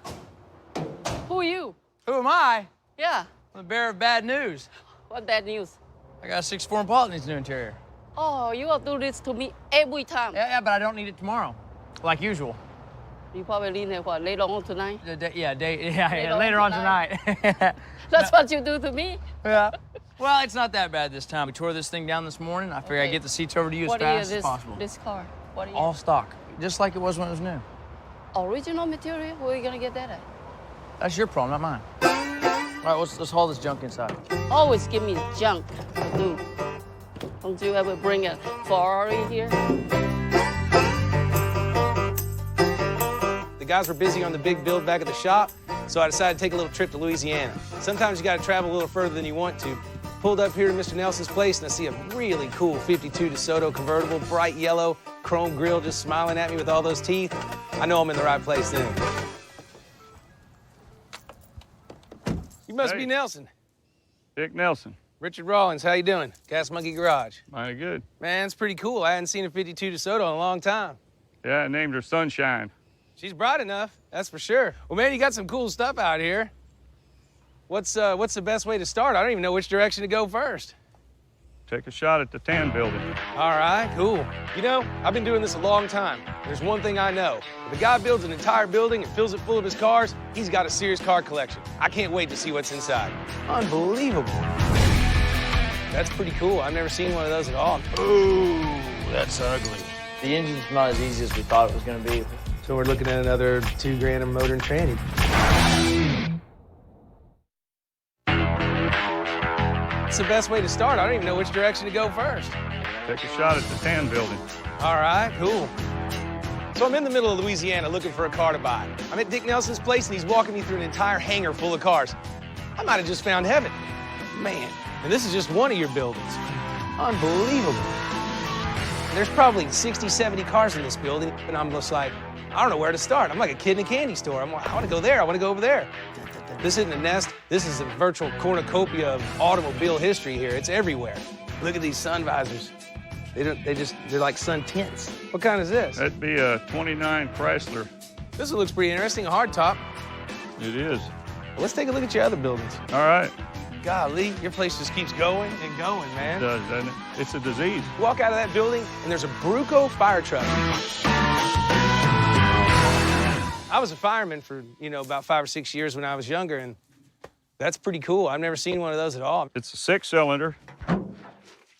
Who are you? Who am I? Yeah. I'm the bearer of bad news. What bad news? I got a 64 Impala that needs a new interior. Oh, you will do this to me every time. Yeah, but I don't need it tomorrow, like usual. You probably need it what, later on tonight? Later on tonight. That's what you do to me? Yeah. Well, it's not that bad this time. We tore this thing down this morning. I figured I'd get the seats over to you as fast as possible. This car? What year? All stock, just like it was when it was new. Original material? Where are you gonna get that at? That's your problem, not mine. All right, let's haul this junk inside. Always give me junk to do. Don't you ever bring a Ferrari here? The guys were busy on the big build back at the shop, so I decided to take a little trip to Louisiana. Sometimes you gotta travel a little further than you want to. Pulled up here to Mr. Nelson's place, and I see a really cool 52 DeSoto convertible, bright yellow, chrome grille just smiling at me with all those teeth. I know I'm in the right place then. You must be Nelson. Dick Nelson. Richard Rawlings, how you doing? Gas Monkey Garage. Mighty good. Man, it's pretty cool. I hadn't seen a 52 DeSoto in a long time. Yeah, I named her Sunshine. She's bright enough, that's for sure. Well, man, you got some cool stuff out here. What's the best way to start? I don't even know which direction to go first. Take a shot at the tan building. All right, cool. You know, I've been doing this a long time. There's one thing I know. If a guy builds an entire building and fills it full of his cars, he's got a serious car collection. I can't wait to see what's inside. Unbelievable. That's pretty cool. I've never seen one of those at all. Ooh, that's ugly. The engine's not as easy as we thought it was gonna be. So we're looking at another $2 grand of motor and tranny. What's the best way to start? I don't even know which direction to go first. Take a shot at the tan building. All right, cool. So I'm in the middle of Louisiana looking for a car to buy. I'm at Dick Nelson's place, and he's walking me through an entire hangar full of cars. I might have just found heaven. Man, and this is just one of your buildings. Unbelievable. And there's probably 60, 70 cars in this building, and I'm just like, I don't know where to start. I'm like a kid in a candy store. I'm like, I want to go there. I want to go over there. This isn't a nest. This is a virtual cornucopia of automobile history here. It's everywhere. Look at these sun visors. They're like sun tints. What kind is this? That'd be a 29 Chrysler. This one looks pretty interesting, a hardtop. It is. Well, let's take a look at your other buildings. All right. Golly, your place just keeps going and going, man. It does, doesn't it? It's a disease. Walk out of that building, and there's a Bruco fire truck. I was a fireman for, about 5 or 6 years when I was younger, and that's pretty cool. I've never seen one of those at all. It's a 6-cylinder,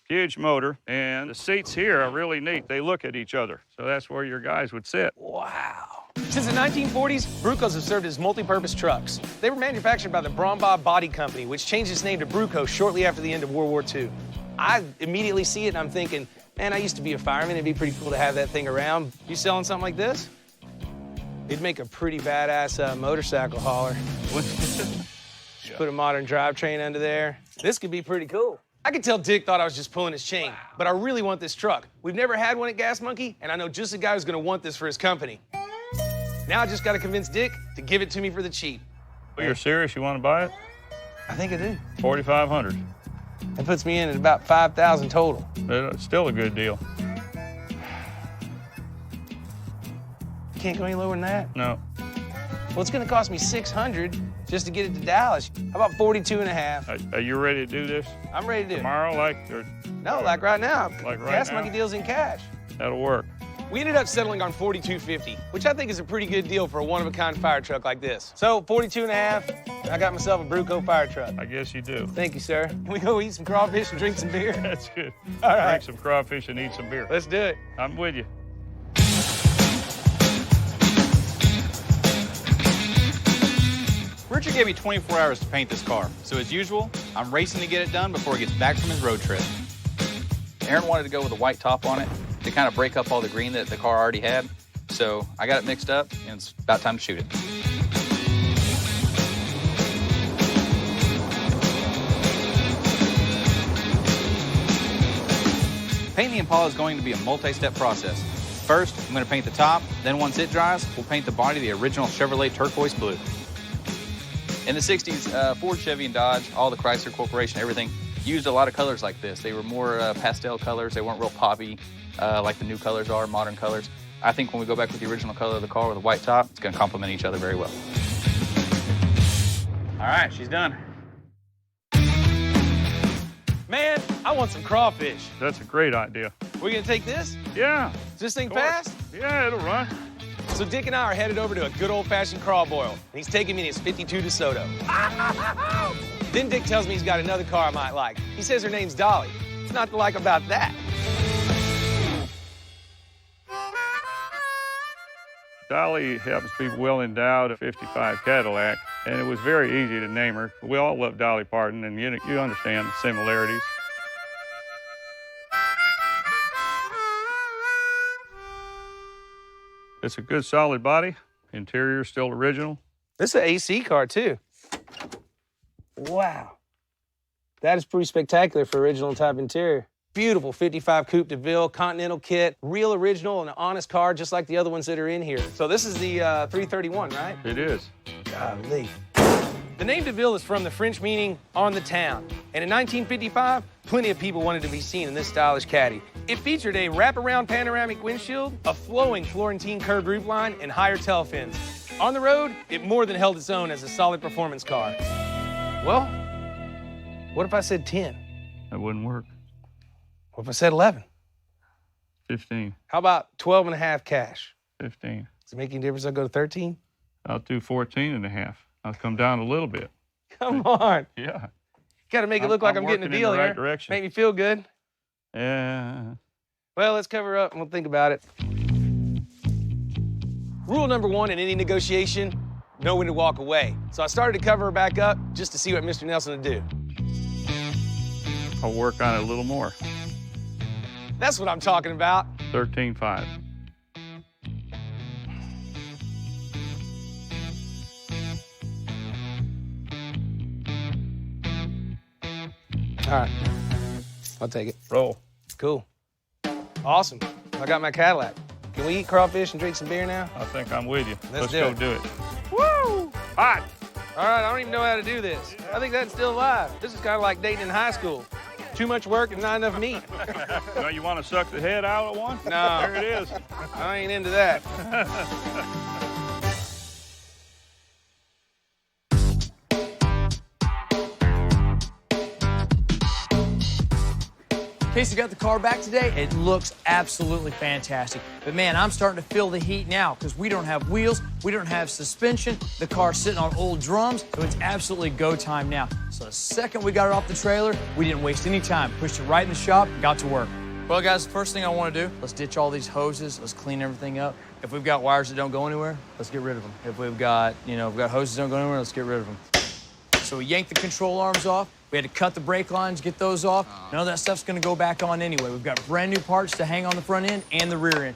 huge motor, and the seats here are really neat. They look at each other, so that's where your guys would sit. Wow. Since the 1940s, Brucos have served as multi-purpose trucks. They were manufactured by the Brombaugh Body Company, which changed its name to Bruco shortly after the end of World War II. I immediately see it, and I'm thinking, man, I used to be a fireman. It'd be pretty cool to have that thing around. You selling something like this? It'd make a pretty badass motorcycle hauler. Just put a modern drivetrain under there. This could be pretty cool. I could tell Dick thought I was just pulling his chain, but I really want this truck. We've never had one at Gas Monkey, and I know just a guy who's gonna want this for his company. Now I just gotta convince Dick to give it to me for the cheap. Well, you're serious? You want to buy it? I think I do. $4,500. That puts me in at about $5,000 total. It's still a good deal. Can't go any lower than that? No. Well, it's gonna cost me $600 just to get it to Dallas. How about 42.5? Are you ready to do this? I'm ready to do it. Tomorrow, No, like right now. Like right Gas now? Monkey deals in cash. That'll work. We ended up settling on $42.50, which I think is a pretty good deal for a one-of-a-kind fire truck like this. So, 42.5, I got myself a Bruco fire truck. I guess you do. Thank you, sir. Can we go eat some crawfish and drink some beer? That's good. All right. Drink some crawfish and eat some beer. Let's do it. I'm with you. Richard gave me 24 hours to paint this car. So as usual, I'm racing to get it done before he gets back from his road trip. Aaron wanted to go with a white top on it to kind of break up all the green that the car already had. So I got it mixed up, and it's about time to shoot it. Painting the Impala is going to be a multi-step process. First, I'm going to paint the top. Then once it dries, we'll paint the body the original Chevrolet turquoise blue. In the 60s, Ford, Chevy, and Dodge, all the Chrysler Corporation, everything, used a lot of colors like this. They were more pastel colors. They weren't real poppy like the new colors are, modern colors. I think when we go back with the original color of the car with a white top, it's going to complement each other very well. All right, she's done. Man, I want some crawfish. That's a great idea. We gonna take this? Yeah. Is this thing fast? Yeah, it'll run. So Dick and I are headed over to a good old-fashioned crawl boil, and he's taking me in his 52 DeSoto. Then Dick tells me he's got another car I might like. He says her name's Dolly. What's not to like about that? Dolly happens to be well endowed, a 55 Cadillac, and it was very easy to name her. We all love Dolly Parton, and you understand the similarities. It's a good, solid body. Interior still original. This is an AC car, too. Wow. That is pretty spectacular for original type interior. Beautiful 55 Coupe de Ville, Continental kit, real original and an honest car just like the other ones that are in here. So this is the 331, right? It is. Golly. The name de Ville is from the French meaning on the town. And in 1955, plenty of people wanted to be seen in this stylish caddy. It featured a wraparound panoramic windshield, a flowing Florentine curved roofline, and higher tail fins. On the road, it more than held its own as a solid performance car. Well, what if I said 10? That wouldn't work. What if I said 11? 15. How about 12 and a half cash? 15. Does it make any difference if I go to 13? I'll do 14 and a half. I'll come down a little bit. Come on. Yeah. Got to make it look like I'm getting a deal in the right here. direction. Make me feel good. Yeah. Well, let's cover up and we'll think about it. Rule number one in any negotiation, know when to walk away. So I started to cover her back up just to see what Mr. Nelson would do. I'll work on it a little more. That's what I'm talking about. 13.5. All right. I'll take it. Roll. Cool. Awesome. I got my Cadillac. Can we eat crawfish and drink some beer now? I think I'm with you. Let's go do it. do it. Woo! Hot. All right, I don't even know how to do this. I think that's still alive. This is kind of like dating in high school. Too much work and not enough meat. Now you want to suck the head out of one? No. There it is. I ain't into that. Casey got the car back today. It looks absolutely fantastic. But man, I'm starting to feel the heat now because we don't have wheels, we don't have suspension. The car's sitting on old drums, so it's absolutely go time now. So the second we got it off the trailer, we didn't waste any time. Pushed it right in the shop, got to work. Well, guys, the first thing I want to do, let's ditch all these hoses. Let's clean everything up. If we've got wires that don't go anywhere, let's get rid of them. If we've got, hoses that don't go anywhere, let's get rid of them. So we yanked the control arms off. We had to cut the brake lines, get those off. None of that stuff's gonna go back on anyway. We've got brand new parts to hang on the front end and the rear end.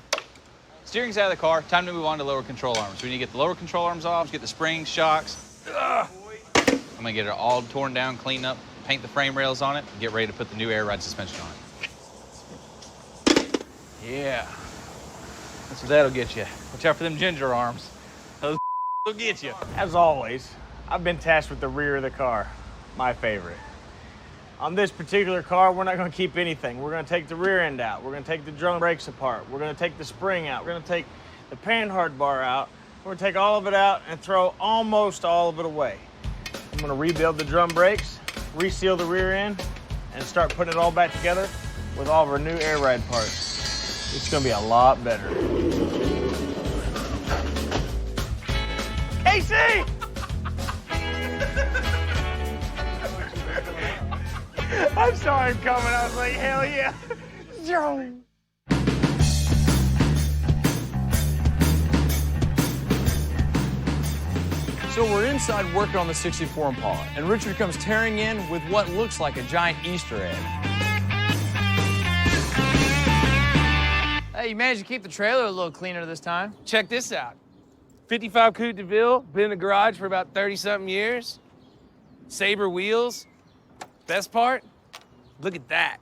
Steering's out of the car. Time to move on to lower control arms. We need to get the lower control arms off, get the springs, shocks. Ugh. I'm gonna get it all torn down, clean up, paint the frame rails on it, and get ready to put the new air ride suspension on it. Yeah. That's what that'll get you. Watch out for them ginger arms. Those will get you. As always, I've been tasked with the rear of the car, my favorite. On this particular car, we're not gonna keep anything. We're gonna take the rear end out. We're gonna take the drum brakes apart. We're gonna take the spring out. We're gonna take the panhard bar out. We're gonna take all of it out and throw almost all of it away. I'm gonna rebuild the drum brakes, reseal the rear end, and start putting it all back together with all of our new air ride parts. It's gonna be a lot better. Casey! I saw him coming. I was like, hell yeah. So we're inside working on the 64 Impala, and Richard comes tearing in with what looks like a giant Easter egg. Hey, you managed to keep the trailer a little cleaner this time. Check this out. 55 Coupe de Ville, been in the garage for about 30-something years. Sabre wheels. Best part? Look at that.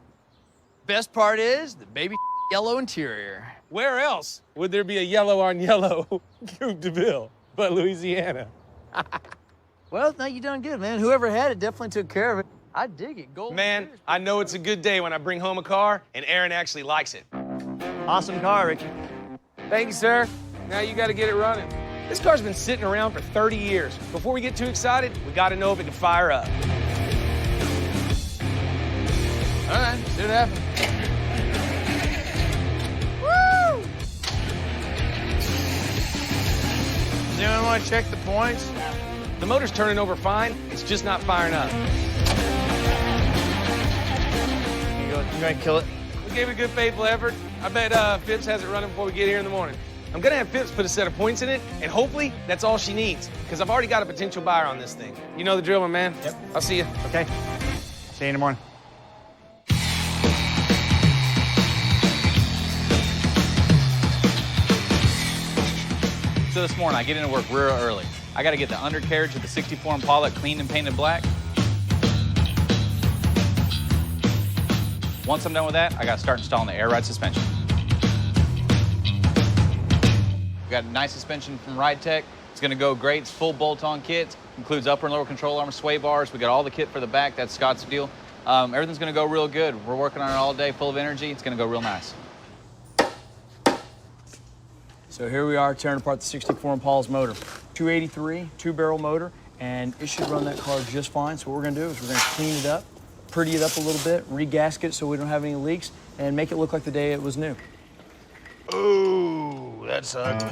Best part is the baby yellow interior. Where else would there be a yellow on yellow Coupe de Ville but Louisiana? Well, no, you done good, man. Whoever had it definitely took care of it. I dig it. Gold. Man, I know it's a good day when I bring home a car and Aaron actually likes it. Awesome car, Ricky. Thank you, sir. Now you got to get it running. This car's been sitting around for 30 years. Before we get too excited, we got to know if it can fire up. All right, see what happens. Woo! Does anyone want to check the points? The motor's turning over fine. It's just not firing up. You gonna kill it? We gave it a good faithful effort. I bet Phipps has it running before we get here in the morning. I'm gonna have Phipps put a set of points in it, and hopefully that's all she needs, because I've already got a potential buyer on this thing. You know the drill, my man. Yep. I'll see you. Okay. See you in the morning. So this morning, I get into work real early. I gotta get the undercarriage of the 64 Impala cleaned and painted black. Once I'm done with that, I gotta start installing the air ride suspension. We got a nice suspension from Ride Tech. It's gonna go great. It's full bolt-on kit. Includes upper and lower control arms, sway bars. We got all the kit for the back. That's Scott's deal. Everything's gonna go real good. We're working on it all day, full of energy. It's gonna go real nice. So here we are tearing apart the 64 Impala's motor. 283, two-barrel motor, and it should run that car just fine. So what we're gonna do is we're gonna clean it up, pretty it up a little bit, re-gasket it so we don't have any leaks, and make it look like the day it was new. Ooh, that's ugly.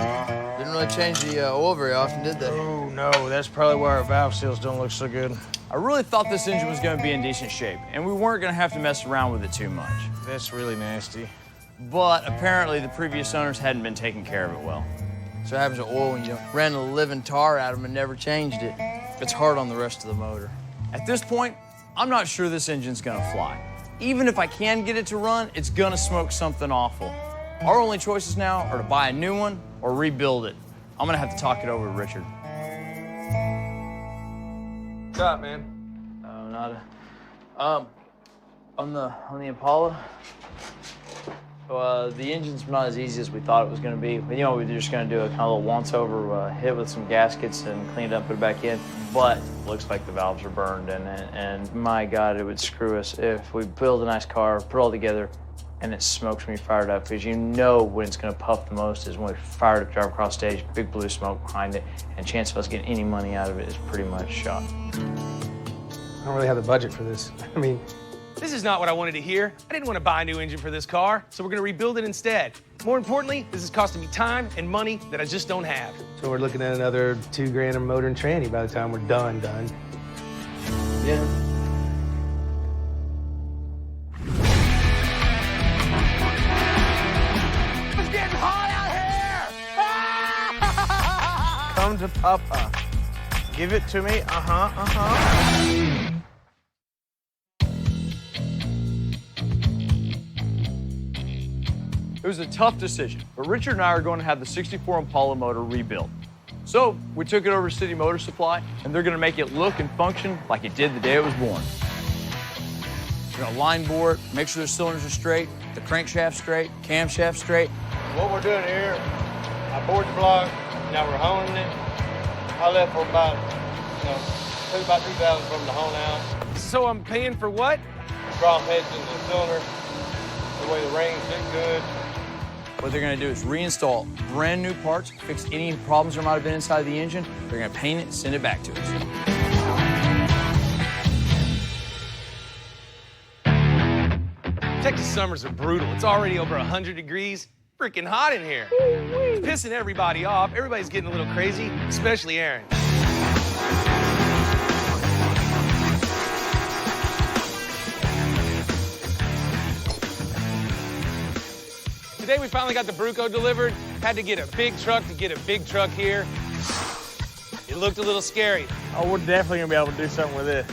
Didn't really change the oil very often, did they? Oh, no, that's probably why our valve seals don't look so good. I really thought this engine was gonna be in decent shape, and we weren't gonna have to mess around with it too much. That's really nasty. But apparently the previous owners hadn't been taking care of it well. So what happens to oil when you ran a living tar out of them and never changed it? It's hard on the rest of the motor. At this point, I'm not sure this engine's gonna fly. Even if I can get it to run, it's gonna smoke something awful. Our only choices now are to buy a new one or rebuild it. I'm gonna have to talk it over to Richard. What's up, man? Oh, nada. On the Impala, the engine's not as easy as we thought it was going to be. But, you know, we were just going to do a kind of little once-over hit with some gaskets and clean it up, put it back in. But it looks like the valves are burned, and my God, it would screw us if we build a nice car, put it all together, and it smokes when you fire it up. Because you know when it's going to puff the most is when we fire it up, drive across stage, big blue smoke behind it, and chance of us getting any money out of it is pretty much shot. I don't really have the budget for this. I mean, this is not what I wanted to hear. I didn't want to buy a new engine for this car, so we're going to rebuild it instead. More importantly, this is costing me time and money that I just don't have. So we're looking at another $2,000 a motor and tranny by the time we're done. Yeah. It's getting hot out here! Come to Papa. Give it to me. It was a tough decision, but Richard and I are going to have the 64 Impala motor rebuilt. So we took it over to City Motor Supply, and they're going to make it look and function like it did the day it was born. We're going to line bore it, make sure the cylinders are straight, the crankshaft straight, camshaft straight. What we're doing here, I bored the block, now we're honing it. I left for about, took about 2,000 from the hone out. So I'm paying for what? Drop heads in the cylinder, the way the rings look good. What they're going to do is reinstall brand new parts, fix any problems there might have been inside the engine. They're going to paint it and send it back to us. Texas summers are brutal. It's already over 100 degrees. Freaking hot in here. It's pissing everybody off. Everybody's getting a little crazy, especially Aaron. Today we finally got the Bruco delivered. Had to get a big truck to get a big truck here. It looked a little scary. Oh, we're definitely gonna be able to do something with this.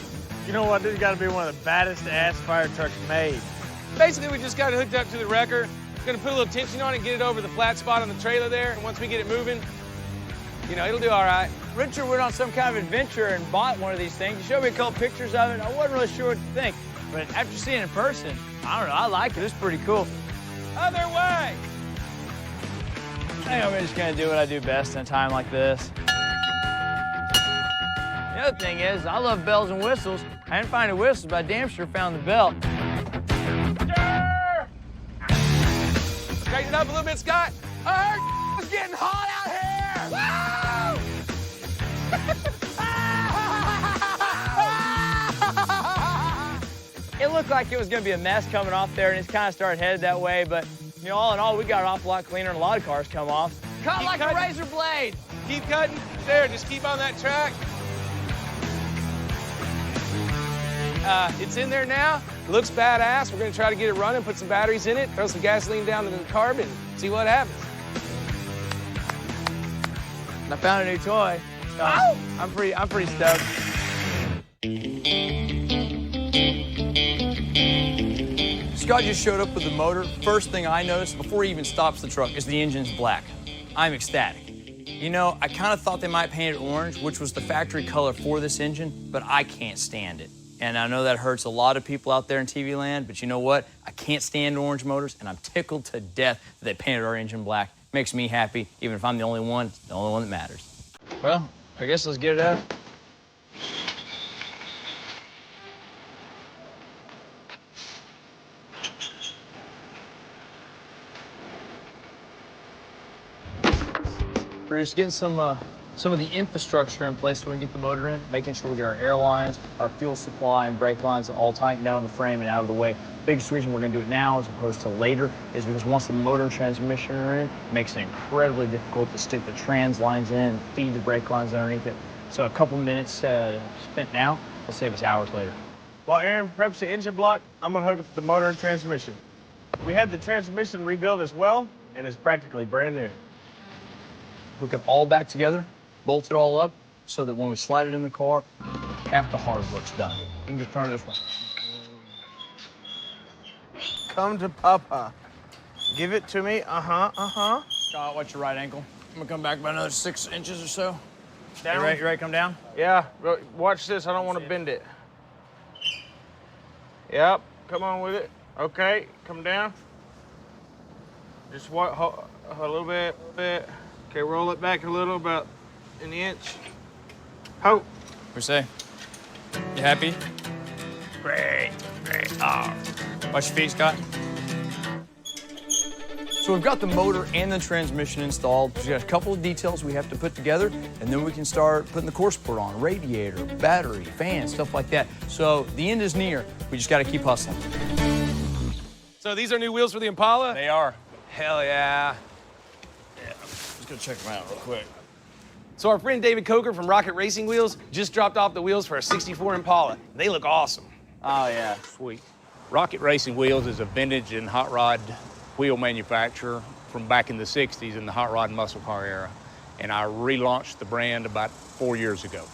You know what? This has got to be one of the baddest ass fire trucks made. Basically, we just got it hooked up to the wrecker. Gonna put a little tension on it, get it over the flat spot on the trailer there, and once we get it moving, it'll do all right. Richard went on some kind of adventure and bought one of these things. He showed me a couple pictures of it. I wasn't really sure what to think, but after seeing it in person, I don't know, I like it. It's pretty cool. Other way! I think I'm just gonna do what I do best in a time like this. The other thing is, I love bells and whistles. I didn't find a whistle, but I damn sure found the belt. Straighten it up a little bit, Scott. I heard it's getting hot out here! It looked like it was gonna be a mess coming off there, and it's kind of started headed that way, but all in all, we got an awful lot cleaner, and a lot of cars come off. Cut like a razor blade. Keep cutting. There, just keep on that track. It's in there now. Looks badass. We're gonna try to get it running, put some batteries in it, throw some gasoline down in the carb, and see what happens. I found a new toy. So I'm pretty stoked. Scott just showed up with the motor. First thing I noticed before he even stops the truck is the engine's black. I'm ecstatic. I kind of thought they might paint it orange, which was the factory color for this engine, but I can't stand it. And I know that hurts a lot of people out there in TV land, but you know what? I can't stand orange motors, and I'm tickled to death that they painted our engine black. Makes me happy, even if I'm the only one that matters. Well, I guess let's get it out. We're just getting some of the infrastructure in place so we can get the motor in, making sure we get our air lines, our fuel supply, and brake lines all tightened down the frame and out of the way. Biggest reason we're going to do it now as opposed to later is because once the motor and transmission are in, it makes it incredibly difficult to stick the trans lines in and feed the brake lines underneath it. So a couple minutes spent now will save us hours later. While Aaron preps the engine block, I'm going to hook up the motor and transmission. We had the transmission rebuilt as well, and it's practically brand new. Hook it all back together, bolt it all up, so that when we slide it in the car, half the hard work's done. You can just turn it this way. Come to Papa. Give it to me. Scott, watch your right ankle. I'm gonna come back by another 6 inches or so. Down. You ready to come down? Yeah, watch this. I don't want to bend it. Yep, come on with it. Okay, come down. Just a little bit. Okay, roll it back a little, about an inch. Ho. We say, you happy? Great. Oh. Watch your feet, Scott. So we've got the motor and the transmission installed. We've got a couple of details we have to put together, and then we can start putting the core support on, radiator, battery, fan, stuff like that. So the end is near. We just got to keep hustling. So these are new wheels for the Impala? They are. Hell yeah. Let's go check them out real quick. So our friend David Coker from Rocket Racing Wheels just dropped off the wheels for a 64 Impala. They look awesome. Oh, yeah. Sweet. Rocket Racing Wheels is a vintage and hot rod wheel manufacturer from back in the 60s in the hot rod and muscle car era. And I relaunched the brand about 4 years ago.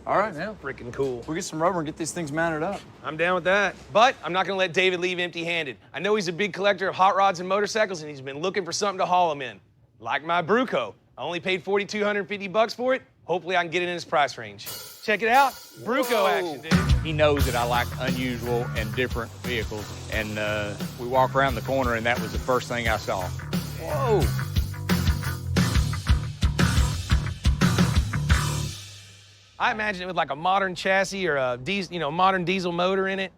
All right, now. Freaking cool. We'll get some rubber and get these things mounted up. I'm down with that. But I'm not gonna let David leave empty-handed. I know he's a big collector of hot rods and motorcycles, and he's been looking for something to haul them in. Like my Bruco. I only paid $4,250 for it. Hopefully I can get it in his price range. Check it out. Bruco action, dude. He knows that I like unusual and different vehicles, and we walk around the corner, and that was the first thing I saw. Whoa. I imagine it with like a modern chassis or a modern diesel motor in it.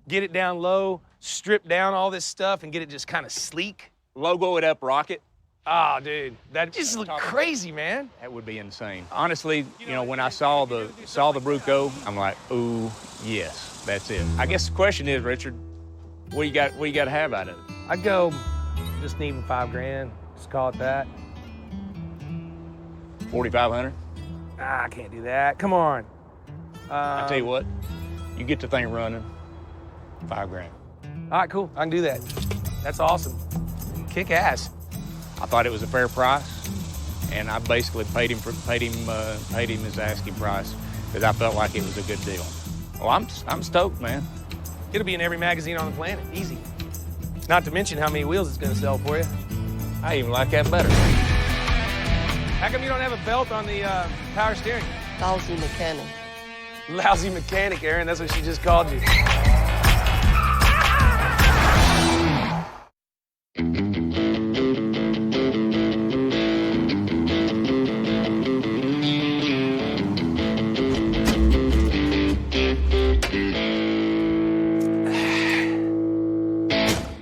Get it down low, strip down all this stuff, and get it just kind of sleek. Logo it up, rocket. Oh, dude, that just looked crazy, man. That would be insane. Honestly, when I saw the Bruco, I'm like, ooh, yes, that's it. I guess the question is, Richard, what you got to have out of it? I'd go just needing $5,000. Just call it that. 4,500. I can't do that. Come on. I tell you what, you get the thing running, $5,000. All right, cool. I can do that. That's awesome. Kick ass. I thought it was a fair price, and I basically paid him his asking price because I felt like it was a good deal. Well, I'm stoked, man. It'll be in every magazine on the planet, easy. Not to mention how many wheels it's gonna sell for you. I even like that better. How come you don't have a belt on the power steering? Lousy mechanic. Lousy mechanic, Aaron. That's what she just called you.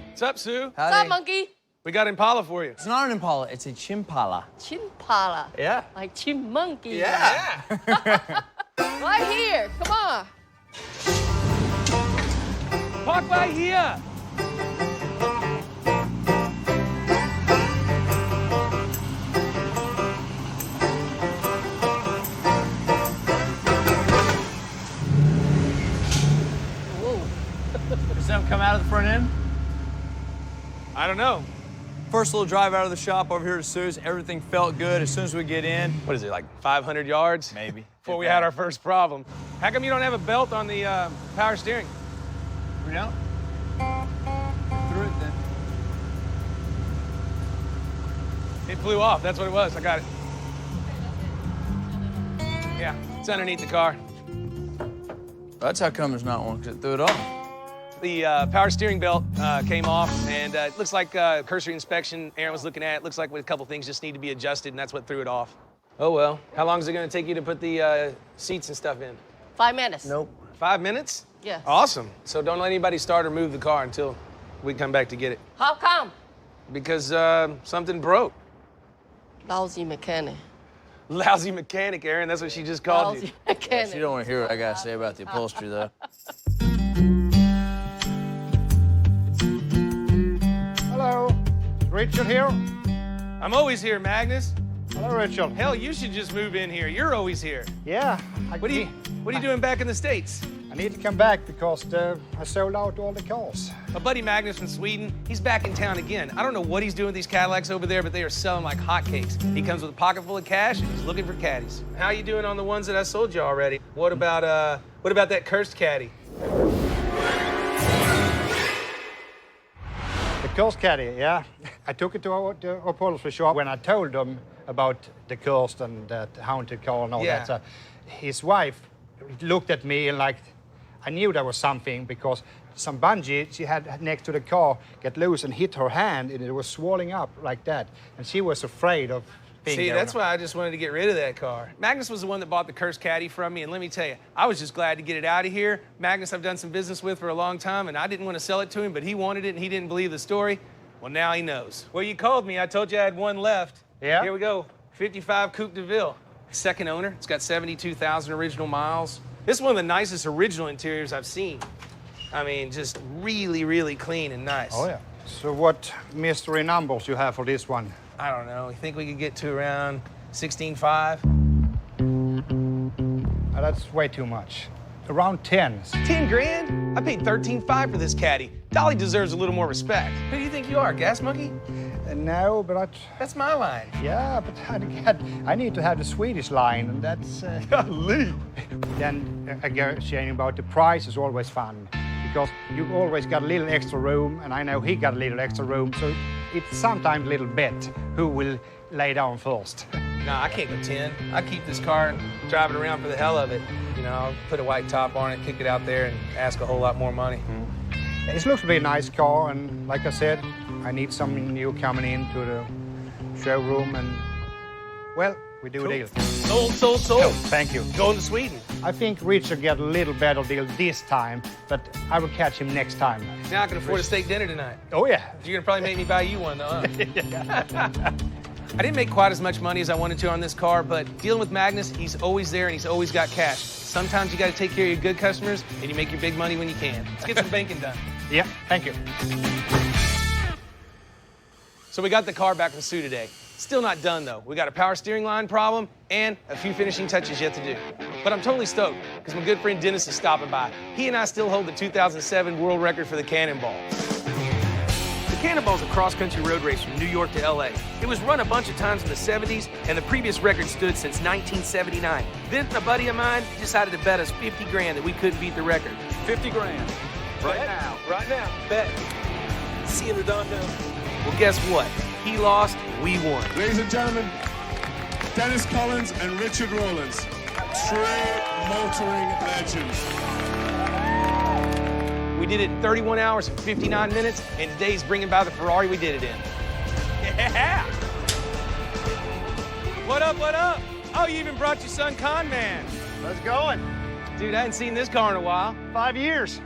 What's up, Sue? What's up, monkey? We got Impala for you. It's not an Impala, it's a Chimpala. Chimpala. Yeah. Like chim monkey. Yeah. Right here. Come on. Park right here. Whoa. Does that come out of the front end? I don't know. First little drive out of the shop over here to Sue's. Everything felt good as soon as we get in. What is it, like 500 yards? Maybe. Before we had our first problem. How come you don't have a belt on the power steering? We don't? Through it then. It flew off. That's what it was. I got it. Yeah, it's underneath the car. That's how come there's not one, because it threw it off. The power steering belt came off, and it looks like cursory inspection Aaron was looking at. It looks like a couple things just need to be adjusted, and that's what threw it off. Oh, well. How long is it going to take you to put the seats and stuff in? 5 minutes. Nope. 5 minutes? Yes. Awesome. So don't let anybody start or move the car until we come back to get it. How come? Because something broke. Lousy mechanic. Lousy mechanic, Aaron. That's what she just called you. Lousy mechanic. You don't want to hear what I got to say about the upholstery, though. Hello, Richard here. I'm always here, Magnus. Hello, Richard. Hell, you should just move in here. You're always here. Yeah. What are you doing back in the States? I need to come back because I sold out all the cars. My buddy Magnus from Sweden, he's back in town again. I don't know what he's doing with these Cadillacs over there, but they are selling like hotcakes. He comes with a pocket full of cash and he's looking for caddies. How are you doing on the ones that I sold you already? What about that cursed caddy? The cursed caddy, yeah. I took it to the upholstery shop when I told them about the cursed and that haunted car and all that. So his wife looked at me and like, I knew there was something because some bungee she had next to the car get loose and hit her hand and it was swelling up like that. And she was afraid of being See, there. that's why I just wanted to get rid of that car. Magnus was the one that bought the cursed caddy from me, and let me tell you, I was just glad to get it out of here. Magnus I've done some business with for a long time, and I didn't want to sell it to him, but he wanted it and he didn't believe the story. Well, now he knows. Well, you called me. I told you I had one left. Yeah? Here we go. 55 Coupe de Ville. Second owner. It's got 72,000 original miles. This is one of the nicest original interiors I've seen. I mean, just really, really clean and nice. Oh, yeah. So what mystery numbers you have for this one? I don't know. I think we could get to around 16.5. That's way too much. Around 10. 10 grand? I paid 13.5 for this caddy. Dolly deserves a little more respect. Who do you think you are, gas monkey? No, but That's my line. yeah, but I need to have the Swedish line, and that's. Then negotiating about the price is always fun because you always got a little extra room, and I know he got a little extra room, so it's sometimes a little bet who will lay down first. Nah, I can't go 10. I keep this car and drive it around for the hell of it. You know, I'll put a white top on it, kick it out there, and ask a whole lot more money. It looks to be a nice car, and like I said, I need something new coming into the showroom, and well, we do a deal. Sold. Oh, thank you. Going to Sweden. I think Richard got a little better deal this time, but I will catch him next time. Now I can afford a steak dinner tonight. Oh, yeah. You're gonna probably make me buy you one, though, huh? I didn't make quite as much money as I wanted to on this car, but dealing with Magnus, he's always there and he's always got cash. Sometimes you gotta take care of your good customers and you make your big money when you can. Let's get some banking done. Yeah, thank you. So we got the car back from Sue today. Still not done though. We got a power steering line problem and a few finishing touches yet to do. But I'm totally stoked because my good friend Dennis is stopping by. He and I still hold the 2007 world record for the Cannonball. The Cannonball's a cross-country road race from New York to LA. It was run a bunch of times in the 70s, and the previous record stood since 1979. Then a buddy of mine decided to bet us 50 grand that we couldn't beat the record. 50 grand. Right now. Bet. See you, Redondo. Well, guess what? He lost, we won. Ladies and gentlemen, Dennis Collins and Richard Rawlings, true motoring legends. We did it in 31 hours and 59 minutes, and today's bringing by the Ferrari we did it in. Yeah! What up? Oh, you even brought your son, Con Man. How's it going? Dude, I hadn't seen this car in a while. 5 years.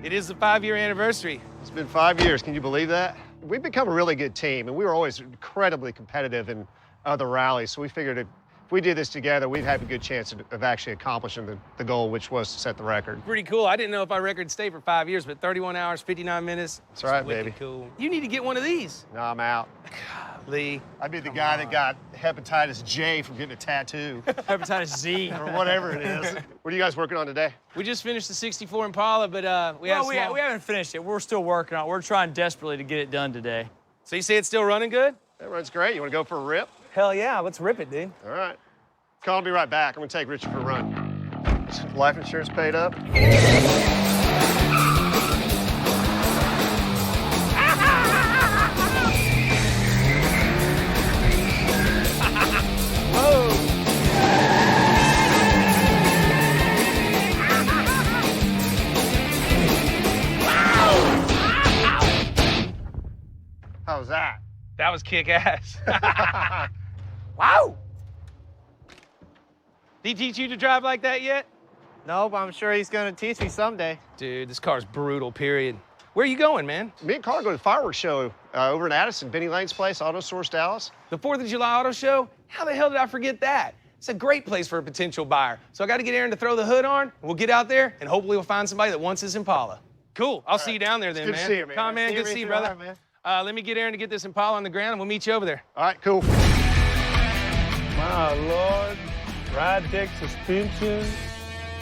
It is the 5-year anniversary. It's been 5 years, can you believe that? We've become a really good team, and we were always incredibly competitive in other rallies, so we figured if we did this together, we'd have a good chance of actually accomplishing the goal, which was to set the record. Pretty cool. I didn't know if our record would stay for 5 years, but 31 hours, 59 minutes. That's right, baby. Cool. You need to get one of these. No, I'm out. Lee. I'd be the guy that got hepatitis J from getting a tattoo. Hepatitis Z. Or whatever it is. What are you guys working on today? We just finished the 64 Impala, but we haven't finished it. We're still working on it. We're trying desperately to get it done today. So you say it's still running good? That runs great. You want to go for a rip? Hell yeah, let's rip it, dude. All right. Colin, I'll be right back. I'm gonna take Richard for a run. Life insurance paid up. How was that? That was kick-ass. Wow! Did he teach you to drive like that yet? No, but I'm sure he's gonna teach me someday. Dude, this car's brutal, period. Where are you going, man? Me and Carl go to the fireworks show over in Addison, Benny Lane's place, Auto Source Dallas. The 4th of July Auto Show? How the hell did I forget that? It's a great place for a potential buyer. So I got to get Aaron to throw the hood on, and we'll get out there, and hopefully we'll find somebody that wants this Impala. Cool. I'll see you down there then, Good man. to see you, man. Come on, man. Good to see you, brother. Man. Let me get Aaron to get this Impala on the ground, and we'll meet you over there. All right, cool. My Lord. Ride deck suspension.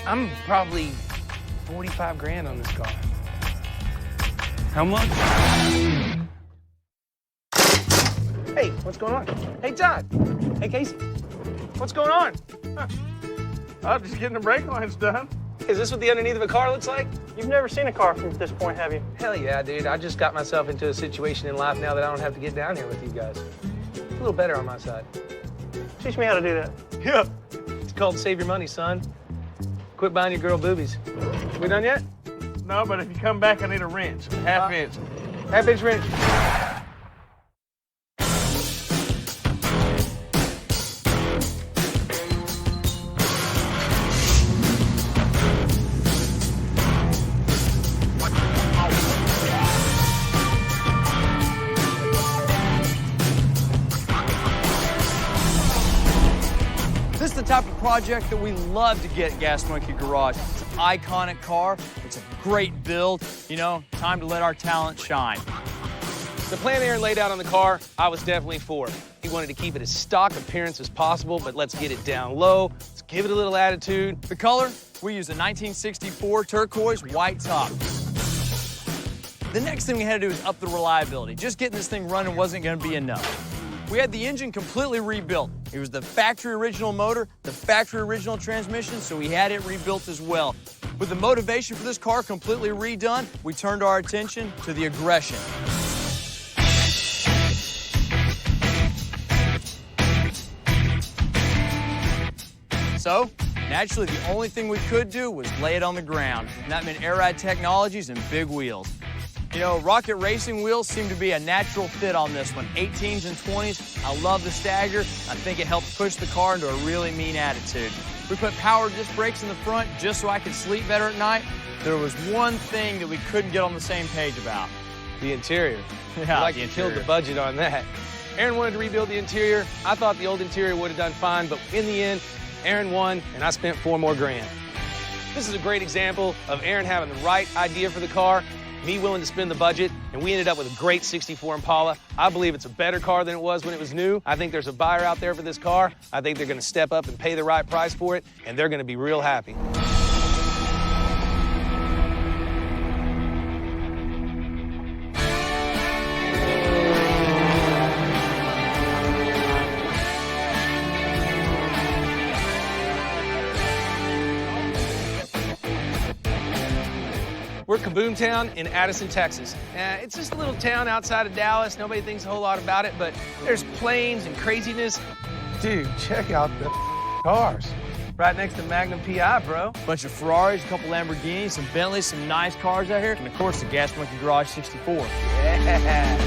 I'm probably 45 grand on this car. How much? Hey, what's going on? Hey, Todd. Hey, Casey. What's going on? Huh. I'm just getting the brake lines done. Is this what the underneath of a car looks like? You've never seen a car from this point, have you? Hell yeah, dude. I just got myself into a situation in life now that I don't have to get down here with you guys. It's a little better on my side. Teach me how to do that. Yeah. It's called save your money, son. Quit buying your girl boobies. We done yet? No, but if you come back, I need a wrench. Half inch. Half-inch wrench. This is the type of project that we love to get at Gas Monkey Garage. It's an iconic car. It's a great build. You know, time to let our talent shine. The plan Aaron laid out on the car, I was definitely for. He wanted to keep it as stock appearance as possible, but let's get it down low. Let's give it a little attitude. The color, we use a 1964 turquoise white top. The next thing we had to do is up the reliability. Just getting this thing running wasn't going to be enough. We had the engine completely rebuilt. It was the factory original motor, the factory original transmission, so we had it rebuilt as well. With the motivation for this car completely redone, we turned our attention to the aggression. So, naturally, the only thing we could do was lay it on the ground, and that meant air ride technologies and big wheels. You know, Rocket Racing wheels seem to be a natural fit on this one. 18s and 20s. I love the stagger. I think it helped push the car into a really mean attitude. We put power disc brakes in the front just so I could sleep better at night. There was one thing that we couldn't get on the same page about. The interior. Yeah, like you killed the budget on that. Aaron wanted to rebuild the interior. I thought the old interior would have done fine, but in the end, Aaron won, and I spent $4 more grand. This is a great example of Aaron having the right idea for the car, me willing to spend the budget, and we ended up with a great 64 Impala. I believe it's a better car than it was when it was new. I think there's a buyer out there for this car. I think they're gonna step up and pay the right price for it, and they're gonna be real happy. We're Kaboom Town in Addison, Texas. It's just a little town outside of Dallas. Nobody thinks a whole lot about it, but there's planes and craziness. Dude, check out the cars. Right next to Magnum PI, bro. Bunch of Ferraris, a couple Lamborghinis, some Bentleys, some nice cars out here, and of course the Gas Monkey Garage 64. Yeah.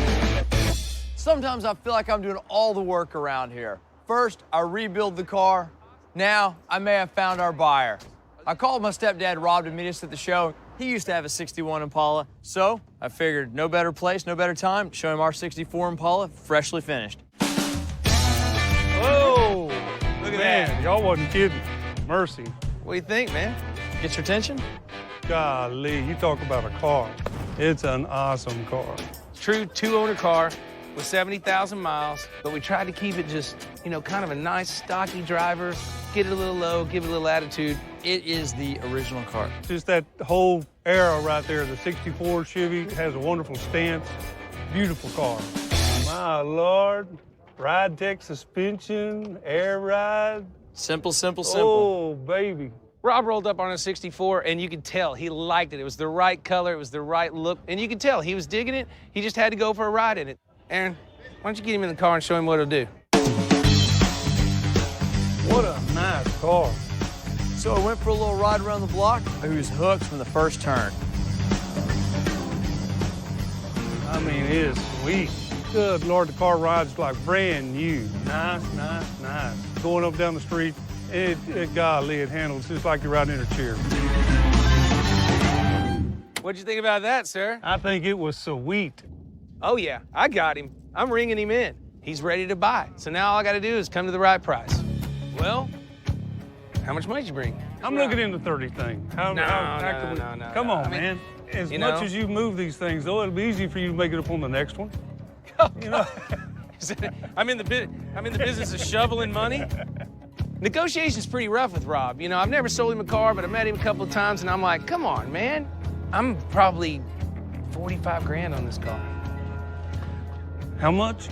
Sometimes I feel like I'm doing all the work around here. First, I rebuild the car. Now, I may have found our buyer. I called my stepdad, Rob, to meet us at the show. He used to have a 61 Impala, so I figured no better place, no better time to show him our 64 Impala, freshly finished. Whoa! Look at that. Y'all wasn't kidding. Mercy. What do you think, man? Get your attention? Golly, you talk about a car. It's an awesome car. True two-owner car with 70,000 miles, but we tried to keep it just, you know, kind of a nice, stocky driver, get it a little low, give it a little attitude. It is the original car. Just that whole era right there, the 64 Chevy, has a wonderful stance. Beautiful car. My Lord. Ride tech suspension, air ride. Simple, simple, simple. Oh, baby. Rob rolled up on a 64, and you could tell he liked it. It was the right color, it was the right look, and you could tell he was digging it. He just had to go for a ride in it. Aaron, why don't you get him in the car and show him what it'll do? What a nice car. So I went for a little ride around the block. I was hooked from the first turn. I mean, it is sweet. Good Lord, the car rides like brand new. Nice, nice, nice. Going up down the street, golly, it handles just like you're riding in a chair. What'd you think about that, sir? I think it was sweet. Oh, yeah, I got him. I'm ringing him in. He's ready to buy. So now all I got to do is come to the right price. Well, how much money did you bring? I'm looking into 30 things. No. Come on, man. As much as you move these things, though, it'll be easy for you to make it up on the next one. You know? I'm in the business of shoveling money. Negotiation's pretty rough with Rob. You know, I've never sold him a car, but I met him a couple of times, and I'm like, come on, man. I'm probably 45 grand on this car. How much?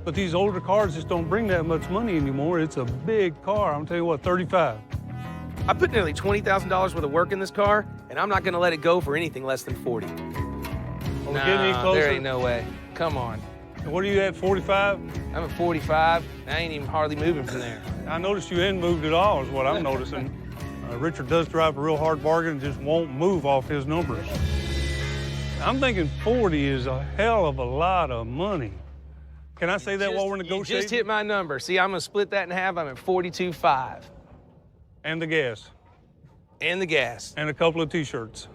But these older cars just don't bring that much money anymore. It's a big car. I'm tell you what, 35. I put nearly $20,000 worth of work in this car, and I'm not gonna let it go for anything less than 40. Well, get any closer? There ain't no way. Come on. And what are you at, 45? I'm at 45. I ain't even hardly moving from there. I noticed you hadn't moved at all, is what I'm noticing. Richard does drive a real hard bargain and just won't move off his numbers. I'm thinking 40 is a hell of a lot of money. Can I say that while we're negotiating? You just hit my number. See, I'm gonna split that in half. I'm at 42.5. And the gas. And the gas. And a couple of T-shirts.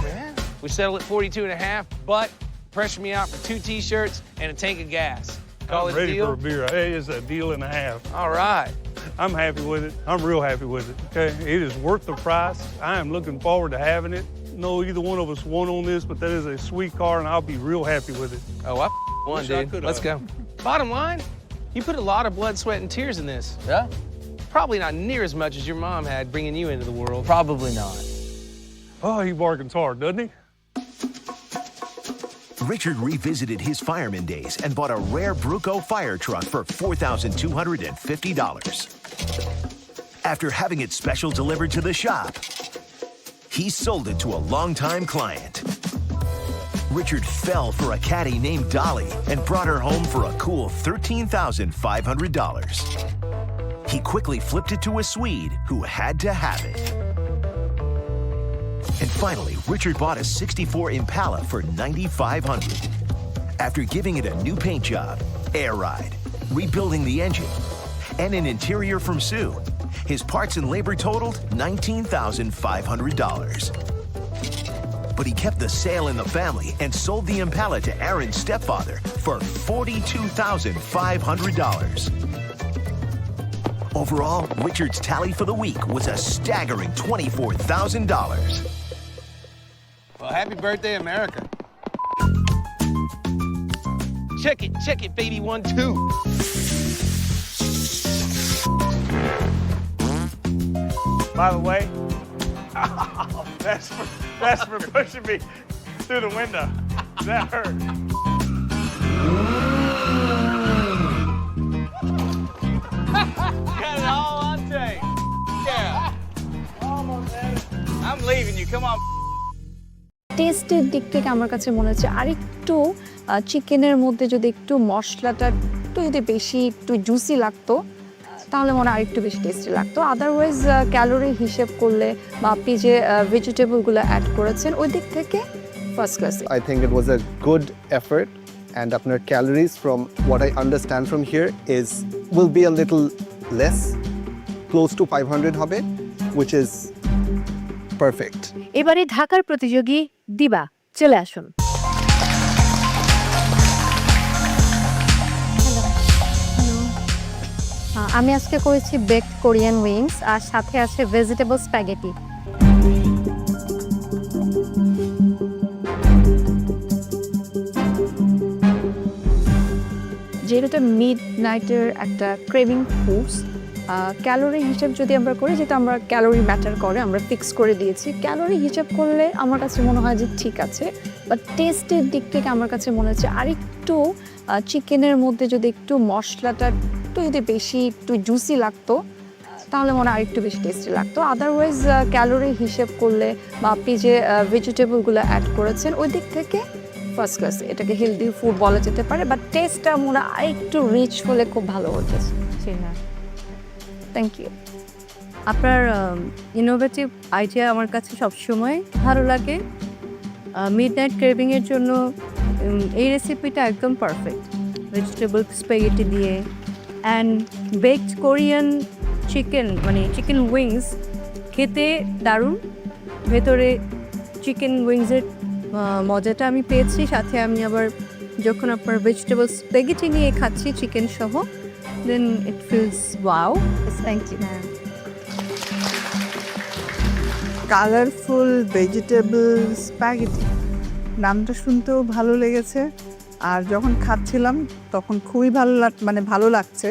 Yeah. We settled at 42.5, but pressure me out for 2 T-shirts and a tank of gas. Call I'm it a ready deal? for a beer. Hey, it's a deal and a half. All right. I'm happy with it. I'm real happy with it, okay? It is worth the price. I am looking forward to having it. No, either one of us won on this, but that is a sweet car, and I'll be real happy with it. Oh, I won, dude. Let's go. Bottom line, you put a lot of blood, sweat, and tears in this. Yeah? Probably not near as much as your mom had bringing you into the world. Probably not. Oh, he bargains hard, doesn't he? Richard revisited his fireman days and bought a rare Bruco fire truck for $4,250. After having it special delivered to the shop, he sold it to a longtime client. Richard fell for a caddy named Dolly and brought her home for a cool $13,500. He quickly flipped it to a Swede who had to have it. And finally, Richard bought a '64 Impala for $9,500. After giving it a new paint job, air ride, rebuilding the engine, and an interior from Sue, his parts and labor totaled $19,500. But he kept the sale in the family and sold the Impala to Aaron's stepfather for $42,500. Overall, Richard's tally for the week was a staggering $24,000. Well, happy birthday, America. Check it, baby, 1, 2. By the way, that's for pushing me through the window. That hurt. Got it all on tape. Yeah. Almost had it. I'm leaving you. Come on. টেস্টের দিক থেকে আমার কাছে মনে হচ্ছে আরেকটু চিকেনের মধ্যে যদি একটু মশলাটা একটু যদি বেশি একটু জুসি লাগতো তাহলে মনে হয় আরেকটু বেশি টেস্টি লাগতো। আদারওয়াইজ ক্যালোরি হিসেব করলে বা আপনি যে ভেজিটেবলগুলো অ্যাড করেছেন ওই দিক থেকে first class. I think it was a good effort and আপনার calories from what I understand from here will be a little less, close to 500 হবে, which is perfect. এবারে ঢাকার প্রতিযোগী দিবা চলে আসুন। আমি আজকে করেছি বেকড কোরিয়ান উইংস আর সাথে আছে ভেজিটেবল স্প্যাগেটি। যেটা মিড নাইটের একটা ক্রেভিং ফুডস, ক্যালোরি হিসাব যদি আমরা করি, যেটা আমরা ক্যালোরি ম্যাটার করে আমরা ফিক্স করে দিয়েছি, ক্যালোরি হিসাব করলে আমার কাছে মনে হয় যে ঠিক আছে, বাট টেস্টের দিক থেকে আমার কাছে মনে হচ্ছে আরেকটু চিকেনের মধ্যে যদি একটু মশলাটা একটু যদি বেশি একটু জুসি লাগতো তাহলে মনে হয় আরেকটু বেশি টেস্টি লাগতো। আদারওয়াইজ ক্যালোরি হিসেব করলে বা আপনি যে ভেজিটেবলগুলো অ্যাড করেছেন ওই দিক থেকে ফার্স্ট ক্লাস, এটাকে হেলদি ফুড বলা যেতে পারে, বাট টেস্টটা মনে হয় আরেকটু রিচ হলে খুব ভালো হতো। Thank you. আপনার ইনোভেটিভ আইডিয়া আমার কাছে সবসময় ভালো লাগে। মিডনাইট ক্রেভিংয়ের জন্য এই রেসিপিটা একদম পারফেক্ট, ভেজিটেবল স্প্যাগেটি দিয়ে অ্যান্ড বেকড কোরিয়ান চিকেন, মানে চিকেন উইংস খেতে দারুণ। ভেতরে চিকেন উইংসের মজাটা আমি পেয়েছি, সাথে আমি আবার যখন আপনার ভেজিটেবল স্প্যাগেটি নিয়ে খাচ্ছি চিকেন সহ, then it feels wow. Thank you. Colourful vegetable spaghetti নামটা শুনতেও ভালো লেগেছে, আর যখন খাচ্ছিলাম তখন খুবই ভালো লাগছে।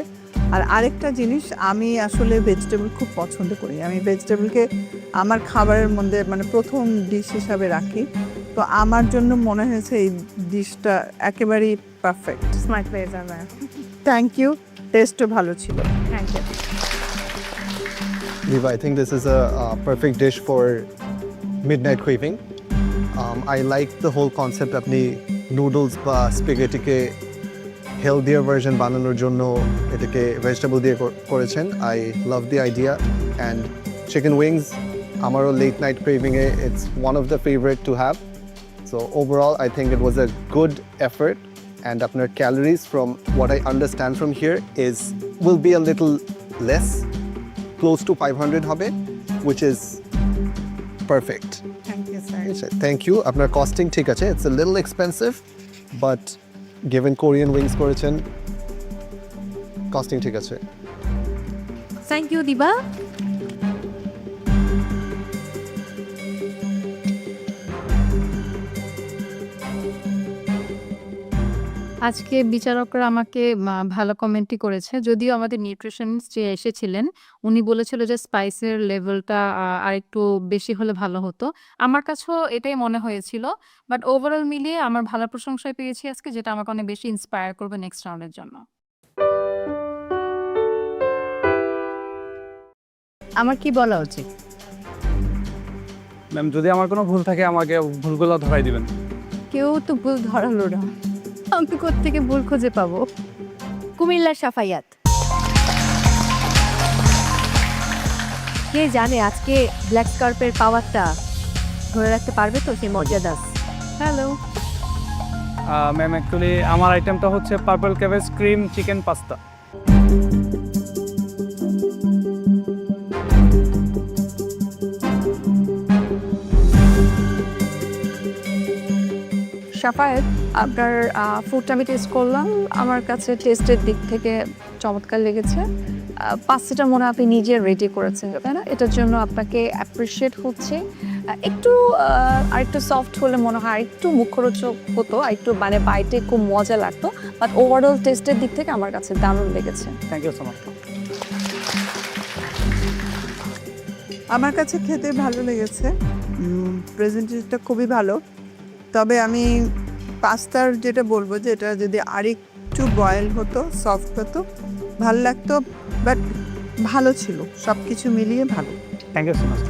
আর আরেকটা জিনিস, আমি আসলে ভেজিটেবল খুব পছন্দ করি, আমি ভেজিটেবলকে আমার খাবারের মধ্যে প্রথম ডিশ হিসাবে রাখি, তো আমার জন্য মনে হয়েছে এই ডিশটা একেবারেই পারফেক্ট। স্মার্ট হয়ে যাবে। থ্যাংক ইউ, টেস্টও ভালো ছিল। Thank you. Diva, I think this is a perfect dish for midnight craving. I like the whole concept আপনি নুডলস বা স্প্যাগেটিকে হেলদিয়ার ভার্জন বানানোর জন্য এটাকে ভেজিটেবল দিয়ে করেছেন। I love the idea, and chicken wings আমারও late night craving it's one of the favorite to have. So overall I think it was a good effort, and আপনার calories from what I understand from here will be a little less, close to 500 হবে, which is perfect. Thank you, sir. Thank you. আপনার costing ঠিক আছে, it's a little expensive, but given Korean wings করেছেন, costing ঠিক আছে। Thank you দিবা। আজকে বিচারকরা আমাকে ভালো কমেন্টই করেছে। যদিও আমাদের নিউট্রিশনিস্ট যে এসেছিলেন, উনি বলেছিল যে স্পাইসের লেভেলটা আরেকটু বেশি হলে ভালো হতো। আমার কাছেও এটাই মনে হয়েছিল। বাট ওভারঅল মিলিয়ে আমার ভালো প্রশংসাই পেয়েছি আজকে, যেটা আমাকে অনেক বেশি ইন্সপায়ার করবে নেক্সট রাউন্ডের জন্য। আমার কি বলা উচিত? ম্যাম, যদি আমার কোনো ভুল থাকে আমাকে ভুলগুলো ধরাই দিবেন। কেউ তো ভুল ধরালো না, আমি কোত্থেকে ভুল খুঁজে পাবো? কুমিল্লার সাফাইয়াত। কে জানে আজকে ব্ল্যাক স্কার্পের পাওয়ারটা ধরে রাখতে পারবে তো সেই মর্যাদা? হ্যালো ম্যাম, অ্যাকচুয়ালি আমার আইটেমটা হচ্ছে purple cabbage cream chicken pasta. Safayet, আপনার ফুডটা আমি টেস্ট করলাম, আমার কাছে টেস্টের দিক থেকে চমৎকার লেগেছে। পাস্তাটা মনে হয় আপনি নিজে রেডি করেছেন, তাই না? এটার জন্য আপনাকে অ্যাপ্রিসিয়েট হচ্ছে। একটু আরেকটু সফট হলে মনে হয় আরেকটু মুখরোচক হতো, আরেকটু মানে বাইটে খুব মজা লাগতো। বাট ওভারঅল টেস্টের দিক থেকে আমার কাছে দারুণ লেগেছে। Thank you so much. আমার কাছে খেতে ভালো লেগেছে, প্রেজেন্টেশনটা খুবই ভালো। তবে আমি পাস্তার যেটা বলবো যে এটা যদি আরেকটু বয়েল হতো, সফট হতো, ভালো লাগতো। বাট ভালো ছিল, সব কিছু মিলিয়ে ভালো। Thank you so much.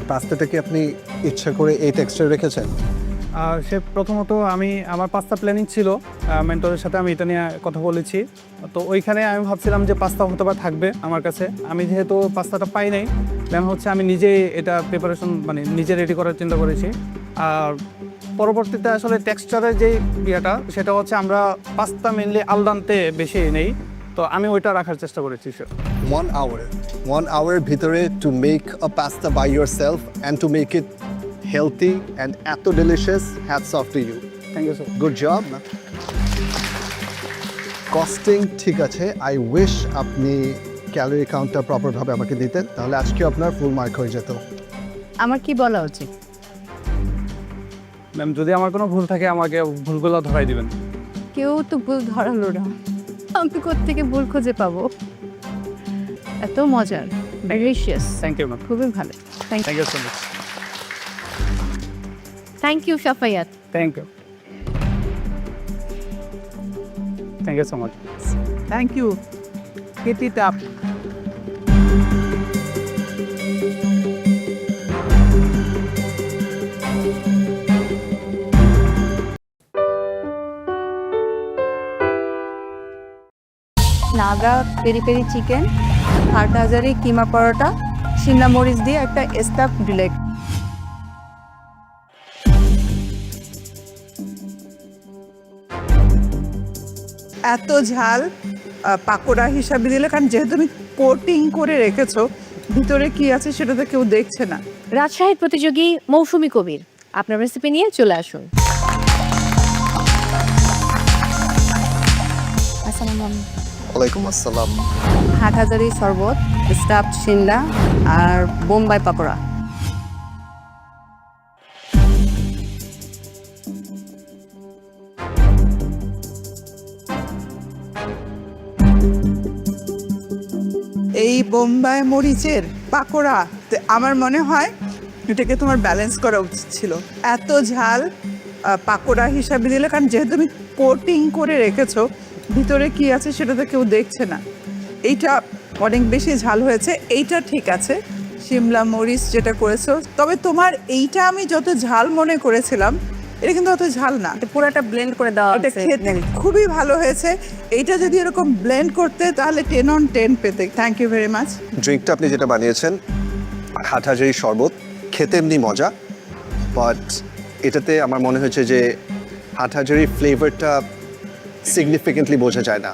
পাস্তাটা কি আপনি ইচ্ছা করে এই টেক্সচার রেখেছেন? সে প্রথমত আমার পাস্তা প্ল্যানিং ছিল, মেন্টরের সাথে আমি এটা নিয়ে কথা বলেছি। তো ওইখানে আমি ভাবছিলাম যে পাস্তা হয়তো বা থাকবে আমার কাছে। আমি যেহেতু পাস্তাটা পাই নাই, ম্যাম হচ্ছে আমি নিজেই এটা প্রিপারেশন মানে নিজে রেডি করার চিন্তা করেছি। আর পরবর্তীতে আসলে টেক্সচারের যে ইয়েটা সেটা হচ্ছে আমরা পাস্তা মেনলি আলদান্তে বেশি নেই, তো আমি ওইটা রাখার চেষ্টা করেছি। 1 hour ভিতরে to make a pasta by yourself and to make it healthy and এত delicious, hats off to you. Thank you so much. Good job. Costing ঠিক আছে, আই উইশ আপনি ক্যালোরি কাউন্টটা প্রপারভাবে আমাকে দিতেন, তাহলে আজকে আপনার ফুল মার্ক হয়ে যেত। আমার কি বলা উচিত? ম্যাম, যদি আমার কোনো ভুল থাকে আমাকে ভুলগুলো ধরাই দিবেন। কেউ তো ভুল ধরালো না, আমি কোত্থেকে ভুল খুঁজে পাবো? এত মজার, ডেলিশিয়াস। থ্যাংক ইউ ম্যাম, খুবই ভালো। Thank you so much. Thank you Safaiyat. Thank you. Thank you so much. Thank you. Get it up. Naga peri peri chicken, Hathazari keema paratha, শিমলা মরিচ দিয়ে একটা স্টাফ ডিলেক। এত ঝাল পাকোড়া হিসাবে দিলে, কারণ যেহেতু তুমি কোটিং করে রেখেছো, ভিতরে কি আছে সেটা তো কেউ দেখছে না। রাজশাহীর প্রতিযোগী মৌসুমী কবির, আপনার রেসিপি নিয়ে চলে আসুন। ওয়ালাইকুম আসসালাম। হাটহাজারি শরবত, স্টাফড শিমলা আর বোম্বাই পাকোড়া। এই বোম্বাই মরিচের পাকোড়া আমার মনে হয় এটাকে তোমার ব্যালেন্স করা উচিত ছিল। এত ঝাল পাকোড়া হিসাবে দিলে, কারণ যেহেতু তুমি কোটিং করে রেখেছো, ভিতরে কি আছে সেটা তো কেউ দেখছে না। এইটা অনেক বেশি ঝাল হয়েছে, এইটা ঠিক আছে। শিমলা মরিচ যেটা করেছো, তবে তোমার এইটা আমি যত ঝাল মনে করেছিলাম, এটা কিন্তু অত ঝাল না। পুরোটা ব্লেন্ড করে দেওয়া এটা খেতে খুবই ভালো হয়েছে। এইটা যদি এরকম ব্লেন্ড করতে তাহলে 10 on 10 পেতে। Thank you very much. ড্রিঙ্কটা আপনি যেটা বানিয়েছেন, হাটহাজারি শরবত, খেতে এমনি মজা, বাট এটাতে আমার মনে হয়েছে যে হাটহাজারি ফ্লেভারটা সিগনিফিকেন্টলি বোঝা যায় না।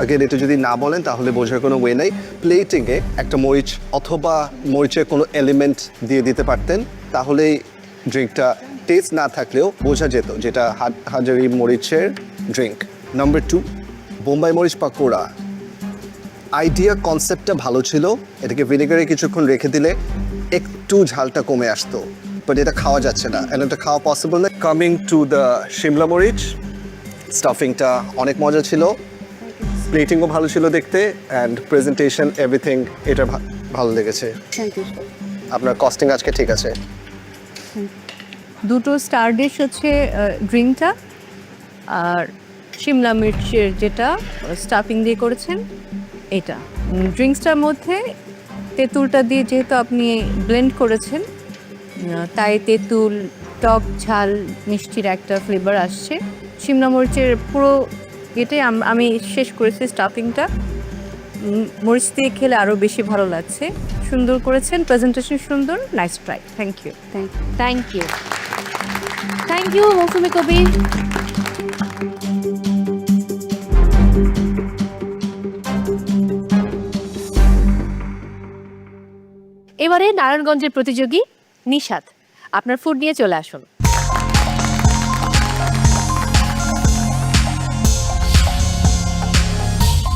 আগেন এটা যদি না বলেন তাহলে বোঝার কোনো ওয়ে নাই। প্লেটিংয়ে একটা মরিচ অথবা মরিচের কোনো এলিমেন্ট দিয়ে দিতে পারতেন, তাহলেই ড্রিঙ্কটা টেস্ট না থাকলেও বোঝা যেত যেটা হাটহাজারি মরিচের ড্রিঙ্ক। নাম্বার 2, বোম্বাই মরিচ পাকোড়া। আইডিয়া কনসেপ্টটা ভালো ছিল, এটাকে ভিনেগারে কিছুক্ষণ রেখে দিলে একটু ঝালটা কমে আসতো, বাট এটা খাওয়া যাচ্ছে না, and এটা খাওয়া পসিবল না। কামিং টু দ্য শিমলা মরিচ, স্টাফিংটা অনেক মজা ছিল, প্লেটিংও ভালো ছিল দেখতে, অ্যান্ড প্রেজেন্টেশন এভরিথিং এটা ভালো লেগেছে। Thank you. আপনার কস্টিং আজকে ঠিক আছে। দুটো স্টার ডিশ হচ্ছে ড্রিঙ্কটা আর শিমলা মির্চের যেটা স্টাফিং দিয়ে করেছেন এটা। ড্রিঙ্কসটার মধ্যে তেঁতুলটা দিয়ে যেহেতু আপনি ব্লেন্ড করেছেন তাই তেঁতুল টক ঝাল মিষ্টির একটা ফ্লেভার আসছে। শিমলা মরিচের পুরো এটাই আমি শেষ করেছি স্টাফিংটা, মরিচ দিয়ে খেলে আরও বেশি ভালো লাগছে। সুন্দর করেছেন, প্রেজেন্টেশন সুন্দর, nice try. Thank you. Thank you thank you Mousumi Kabir. এবারে নারায়ণগঞ্জের প্রতিযোগী নিশাত, আপনার ফুড নিয়ে চলে আসুন।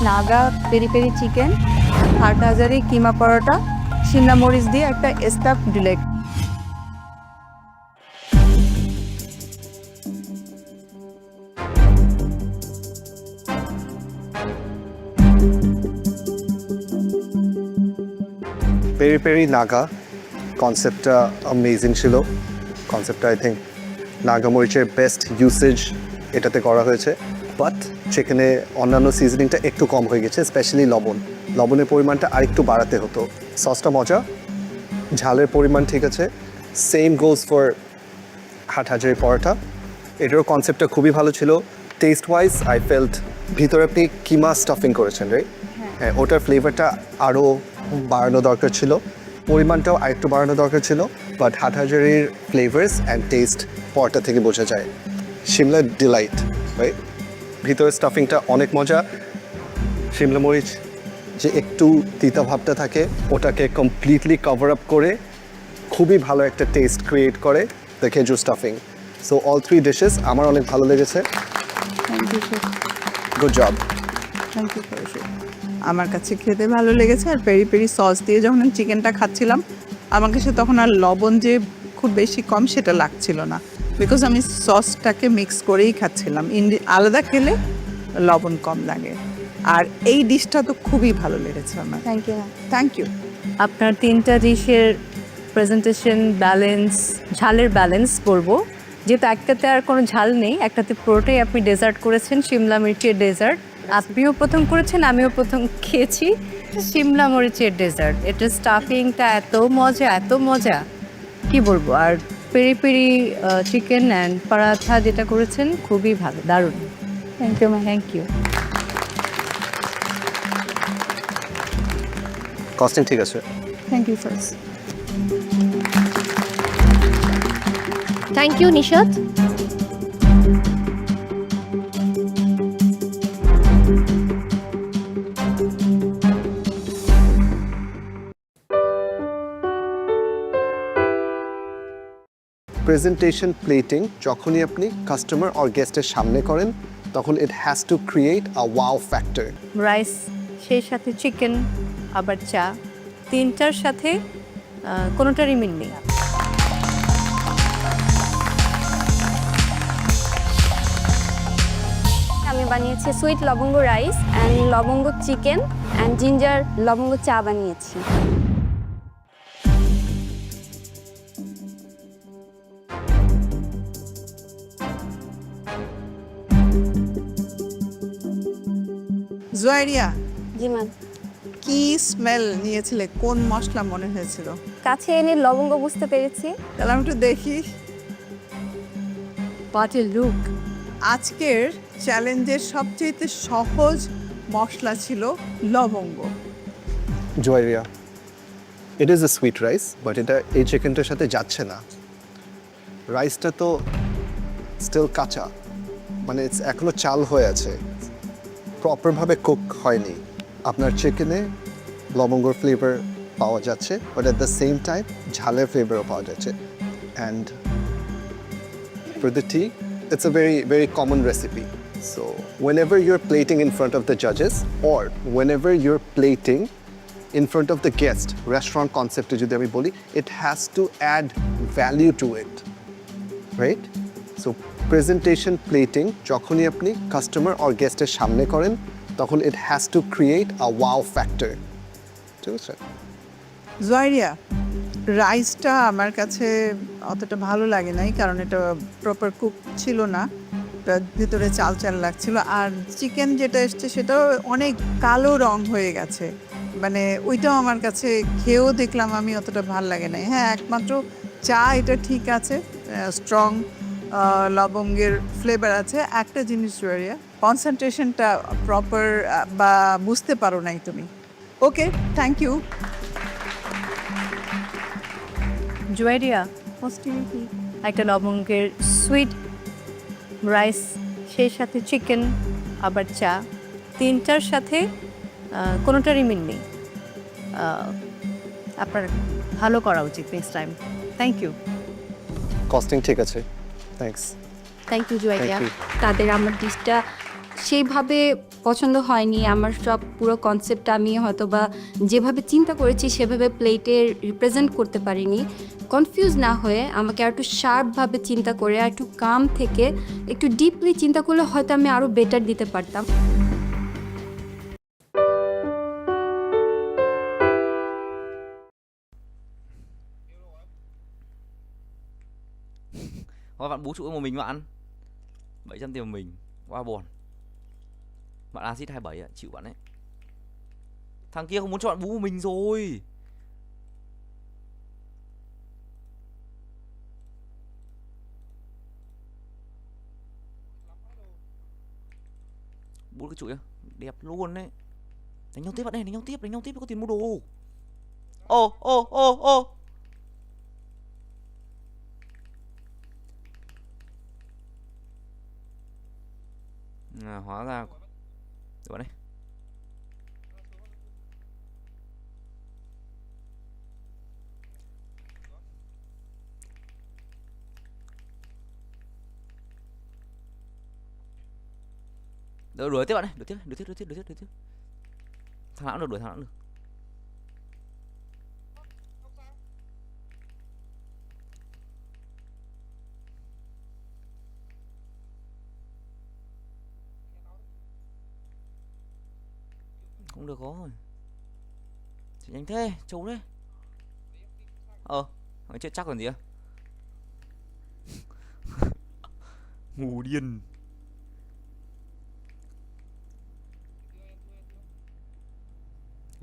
Naga peri peri chicken, Hathazari keema paratha, শিমলা মরিচ দিয়ে একটা stuffed delight. Peri peri Naga কনসেপ্টটা অ্যামেজিং ছিল। কনসেপ্টটা আই থিঙ্ক নাগা মরিচের বেস্ট ইউসেজ এটাতে করা হয়েছে, বাট চিকেনে অন্যান্য সিজনিংটা একটু কম হয়ে গেছে, স্পেশালি লবণের পরিমাণটা আরেকটু বাড়াতে হতো। সসটা মজা, ঝালের পরিমাণ ঠিক আছে। সেম গোজ ফর হাটহাজারি পরোটা, এটারও কনসেপ্টটা খুবই ভালো ছিল। টেস্ট ওয়াইজ আই ফেল্ট ভিতরে আপনি কিমা স্টাফিং করেছেন, রাইট? হ্যাঁ, ওটার ফ্লেভারটা আরও বাড়ানো দরকার ছিল, পরিমাণটাও আরেকটু বাড়ানো দরকার ছিল, বাট হাটহাজারির ফ্লেভার্স অ্যান্ড টেস্ট পরোটা থেকে বোঝা যায়। Shimla delight, right? ভিতরের স্টাফিংটা অনেক মজা। শিমলা মরিচ যে একটু তিতা ভাবটা থাকে ওটাকে কমপ্লিটলি কভার আপ করে খুবই ভালো একটা টেস্ট ক্রিয়েট করে the khejur stuffing. So all three dishes আমার অনেক ভালো লেগেছে। Thank you sir. Good job. Thank you sir. আমার কাছে খেতে ভালো লেগেছে, আর পেরি পেরি সস দিয়ে যখন আমি চিকেনটা খাচ্ছিলাম আমার কাছে তখন আর লবণ যে খুব বেশি কম সেটা লাগছিল না, বিকজ আমি সসটাকে মিক্স করেই খাচ্ছিলাম। আলাদা খেলে লবণ কম লাগে। আর এই ডিশটা তো খুবই ভালো লেগেছে আমার। Thank you. Thank you. আপনার তিনটা ডিশের প্রেজেন্টেশন, ব্যালেন্স, ঝালের ব্যালেন্স করবো, যেহেতু একটাতে আর কোনো ঝাল নেই, একটাতে পুরোটাই আপনি ডেজার্ট করেছেন, শিমলা মির্চের ডেজার্ট। আপনিও প্রথম করেছেন, আমিও প্রথম খেয়েছি শিমলা মরিচের ডেজার্ট। এটার স্টাফিংটা এত মজা কি বলবো। আর peri peri chicken and paratha যেটা করেছেন খুবই ভালো, দারুণ। Thank you ma'am. Thank you. Costing ঠিক আছে। Thank you first. Thank you Nishat. Presentation plating যখনই আপনি কাস্টমার অর গেস্টের সামনে করেন তখন it has to create a wow factor. Rice, সেই সাথে চিকেন, আবার চা, তিনটার সাথে কোনোটারই মিল নেই। আমি বানিয়েছি সুইট লবঙ্গ রাইস অ্যান্ড লবঙ্গ চিকেন অ্যান্ড জিঞ্জার লবঙ্গ চা বানিয়েছি। জোয়ারিয়া, জি ম্যাম। কি স্মেল নিয়েছিলে? কোন মশলা মনে হয়েছিল? কাছে এনে লবঙ্গ বুঝতে পেরেছি। তাহলে আমি একটু দেখি। What a look! আজকের চ্যালেঞ্জের সবচেয়ে সহজ মশলা ছিল লবঙ্গ। Joyriya, it is a sweet rice, but এটা এই চিকেনটার সাথে যাচ্ছে না। রাইসটা তো স্টিল কাঁচা, মানে এখনো চাল হয়ে আছে, প্রপারভাবে কুক হয়নি। আপনার চিকেনে লবঙ্গর ফ্লেভার পাওয়া যাচ্ছে, but at the same time ঝালের ফ্লেভারও পাওয়া যাচ্ছে। And for the T, it's a very common recipe. So whenever you're plating in front of the judges or whenever you're plating in front of the guest, restaurant concept jodi ami boli, it has to add value to it, right? So presentation plating যখনই আপনি customer or গেস্টের সামনে করেন তখন it has to create a wow factor. ঠিক আছে? জয়রিয়া, রাইসটা আমার কাছে অতটা ভালো লাগে নাই কারণ এটা প্রপার কুক ছিল না, এটা ভিতরে চাল চাল লাগছিল। আর চিকেন যেটা এসছে সেটাও অনেক কালো রং হয়ে গেছে, মানে ওইটাও আমার কাছে খেয়েও দেখলাম আমি অতটা ভালো লাগে নাই। হ্যাঁ, একমাত্র চা এটা ঠিক আছে, স্ট্রং লবঙ্গের ফ্লেভার আছে। একটা জিনিস জয়রিয়া, কনসেন্ট্রেশনটা প্রপার বা বুঝতে পারো নাই তুমি। ওকে, থ্যাংক ইউ। জুয়েরিয়া, একটা লবঙ্গের সুইট রাইস, সেই সাথে চিকেন, আবার চা, তিনটার সাথে কোনোটারই মিল নেই। আপনার ভালো করা উচিত next time. Thank you. Costing ঠিক আছে, thanks. Thank you Juwairiya. Thank you. তাদের আমার ডিশটা সেইভাবে পছন্দ হয়নি। আমার সব পুরো কনসেপ্ট আমি হয়তো বা যেভাবে চিন্তা করেছি সেভাবে প্লেটে রিপ্রেজেন্ট করতে পারিনি। কনফিউজ না হয়ে আমাকে আর একটু শার্পভাবে চিন্তা করে আর একটু কাম থেকে একটু ডিপলি চিন্তা করলে হয়তো আমি আরও বেটার দিতে পারতাম। Thôi bạn bú trụ một mình bạn 700 tiền một mình, quá buồn. Bạn acid 27 ạ, chịu bạn ấy. Thằng kia không muốn cho bạn bú một mình rồi. Bú cái trụ nhá, đẹp luôn đấy. Đánh nhau tiếp bạn ơi, đánh nhau tiếp có tiền mua đồ. Ô. À, hóa ra được bạn đấy. Đuổi tiếp bạn này, đuổi tiếp. Thằng nào cũng được, đuổi thằng nào cũng được. Không được rồi. Chỉ nhanh thế, trâu đấy. Thằng chết chắc còn gì à? Ngu điên.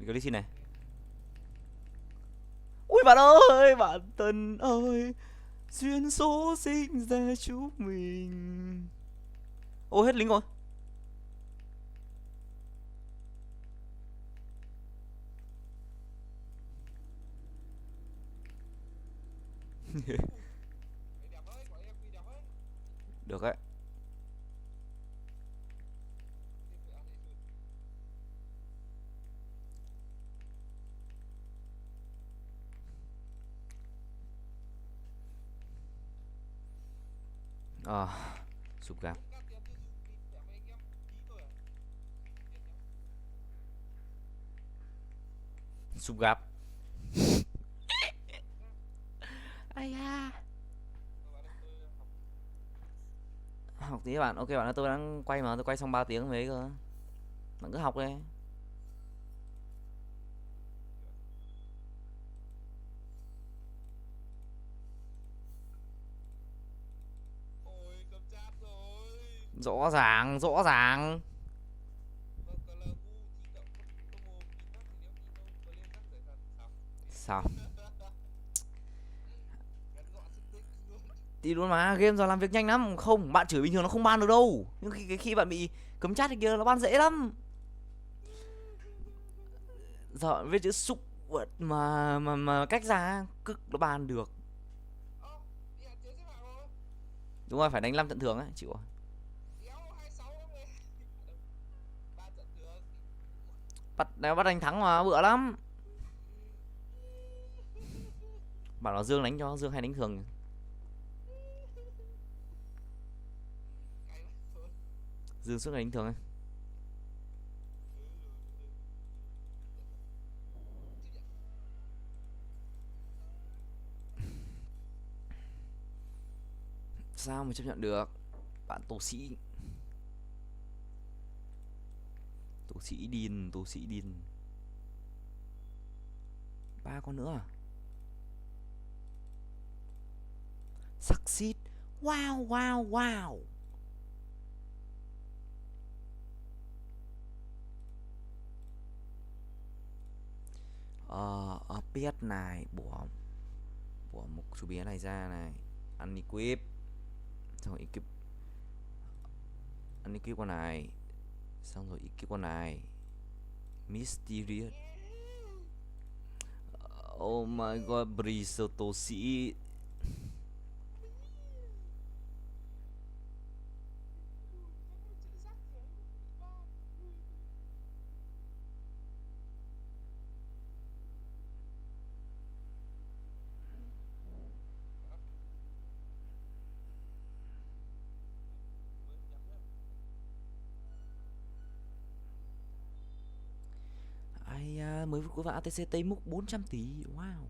Cái đi xin này. Ui bạn ơi, bạn Tân ơi, duyên số sinh ra chúng mình. Ô hết lính rồi. Được đấy. Sụp gạp. Sụp gạp. Ai da. Học tí bạn. Ok bạn ơi, tôi đang quay mà, tôi quay xong 3 tiếng mấy cơ. Bạn cứ học đi. Rõ ràng. Sao? Thì luôn mà, game giờ làm việc nhanh lắm. Không, bạn chửi bình thường nó không ban được đâu. Nhưng khi bạn bị cấm chat thì kia nó ban dễ lắm. Giờ viết chữ súc mà cách ra cực nó ban được. Đúng rồi, phải đánh 5 trận thường ấy, chịu rồi. Bắt đánh thắng mà bựa lắm. Bảo nó Dương đánh cho, Dương hay đánh thường. Dương suốt ngày đánh thường ấy. Sao mà chấp nhận được? Bạn Tô Sĩ. Tô Sĩ Điền. 3 con nữa à? Succeed. Wow, wow, wow. Biết này, bỏ một chú bé này ra này. Unequip. Xong rồi equip. Unequip con này. Xong rồi equip con này. Mysterious. Oh my god, Brisoto sĩ. Mới vừa vào ATC Tây múc 400 tỷ. Wow.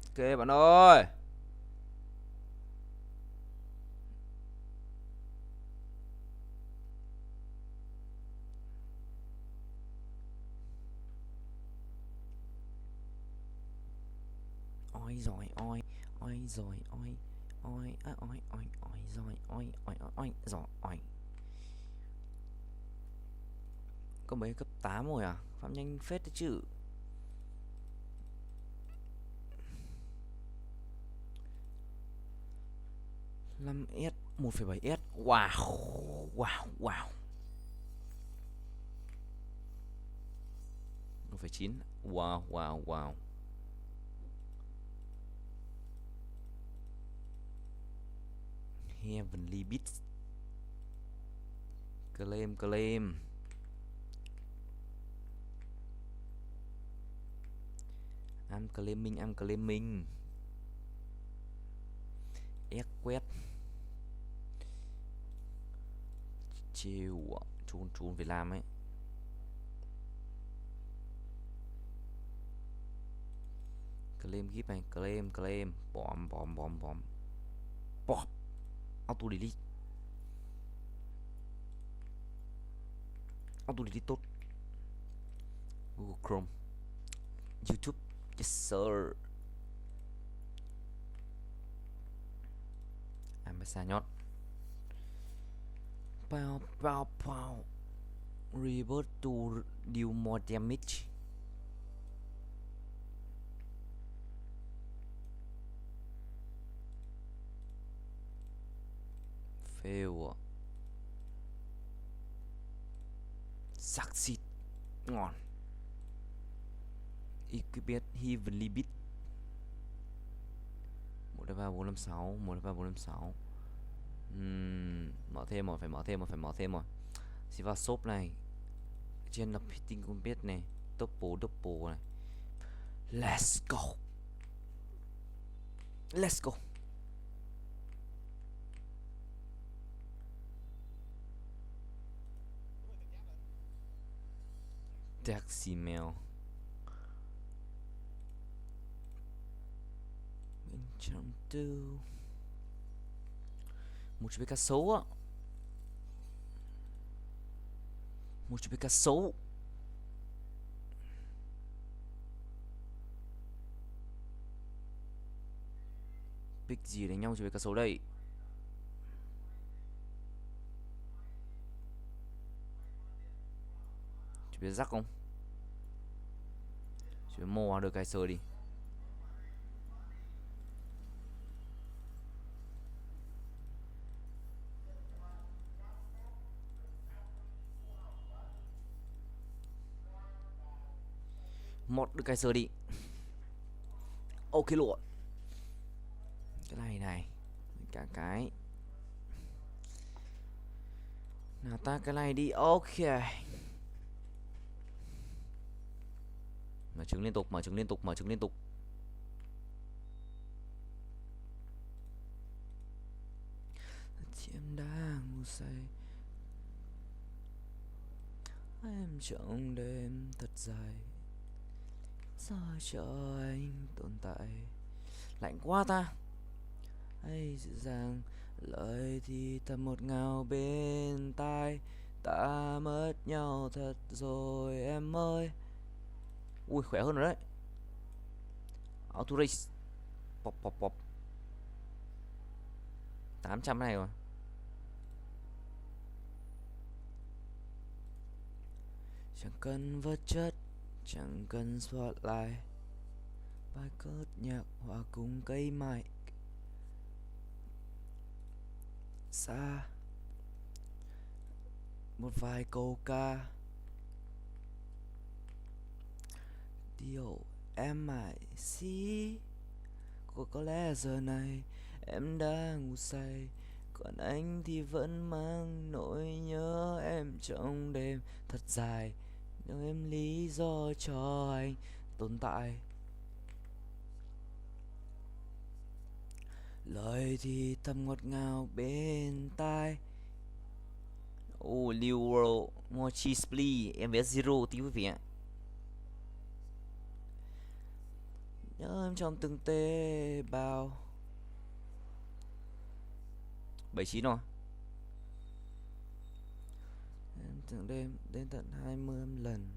Ok bạn ơi. Ôi rồi ôi. Ôi rồi ôi. Ôi ôi ôi ôi ôi rồi ôi ôi ôi rồi ôi. Có mấy cấp 8 rồi à? Phạm nhanh phết đấy chứ. Năm S 1,7 S. Wow. Wow wow. 1,9. Wow wow wow. Heavenly Beats. Claim. I'm claiming. Ép quét. Chiều chun phải làm ấy. Claim gift này, claim. Bom. Pop. Auto delete tốt. Google Chrome. YouTube. Yes sir. Ambassa nhót. Pow. Revert to deal more damage. Fail. Succeed. Ngon. Equipment Heavenly Beat. 1, 2, 3, 4, 5, 6. Mở thêm rồi, phải mở thêm rồi. Xí vào shop này. Trên là hitting không biết này. Double này. Let's go. Taxi mail. Mình chẳng tư. Một chú bé cá sấu á. Pick gì đánh nhau chú bé cá sấu đây. Chú bé rắc không? Chú bé mò được cái sơ đi. Một được cái sơ đi. Ok luôn. Cái này cả cái nào ta, cái này đi. Ok. Mở trứng liên tục. Em đang ngủ say. Em trong đêm thật dài. do cho anh tồn tại. Lạnh quá ta. Hay dịu dàng, lời thì thầm một ngào bên tai. Ta mất nhau thật rồi em ơi. Ui, khỏe hơn rồi đấy. Auto race. Pop pop pop. 800 này rồi. Chẳng cần vật chất, chẳng cần spotlight. Bài cất nhạc hòa cùng cây mic. Xa một vài câu ca. Điều em mãi xí. Có lẽ giờ này em đã ngủ say, còn anh thì vẫn mang nỗi nhớ em trong đêm thật dài. Nếu em lý do cho anh tồn tại. Lời thì thầm ngọt ngào bên tai. Oh, New World, more cheese please. Em vé zero tí quý vị ạ. Nhớ em trong từng tế bào. 79 rồi. Em từng đêm đến tận 20 lần.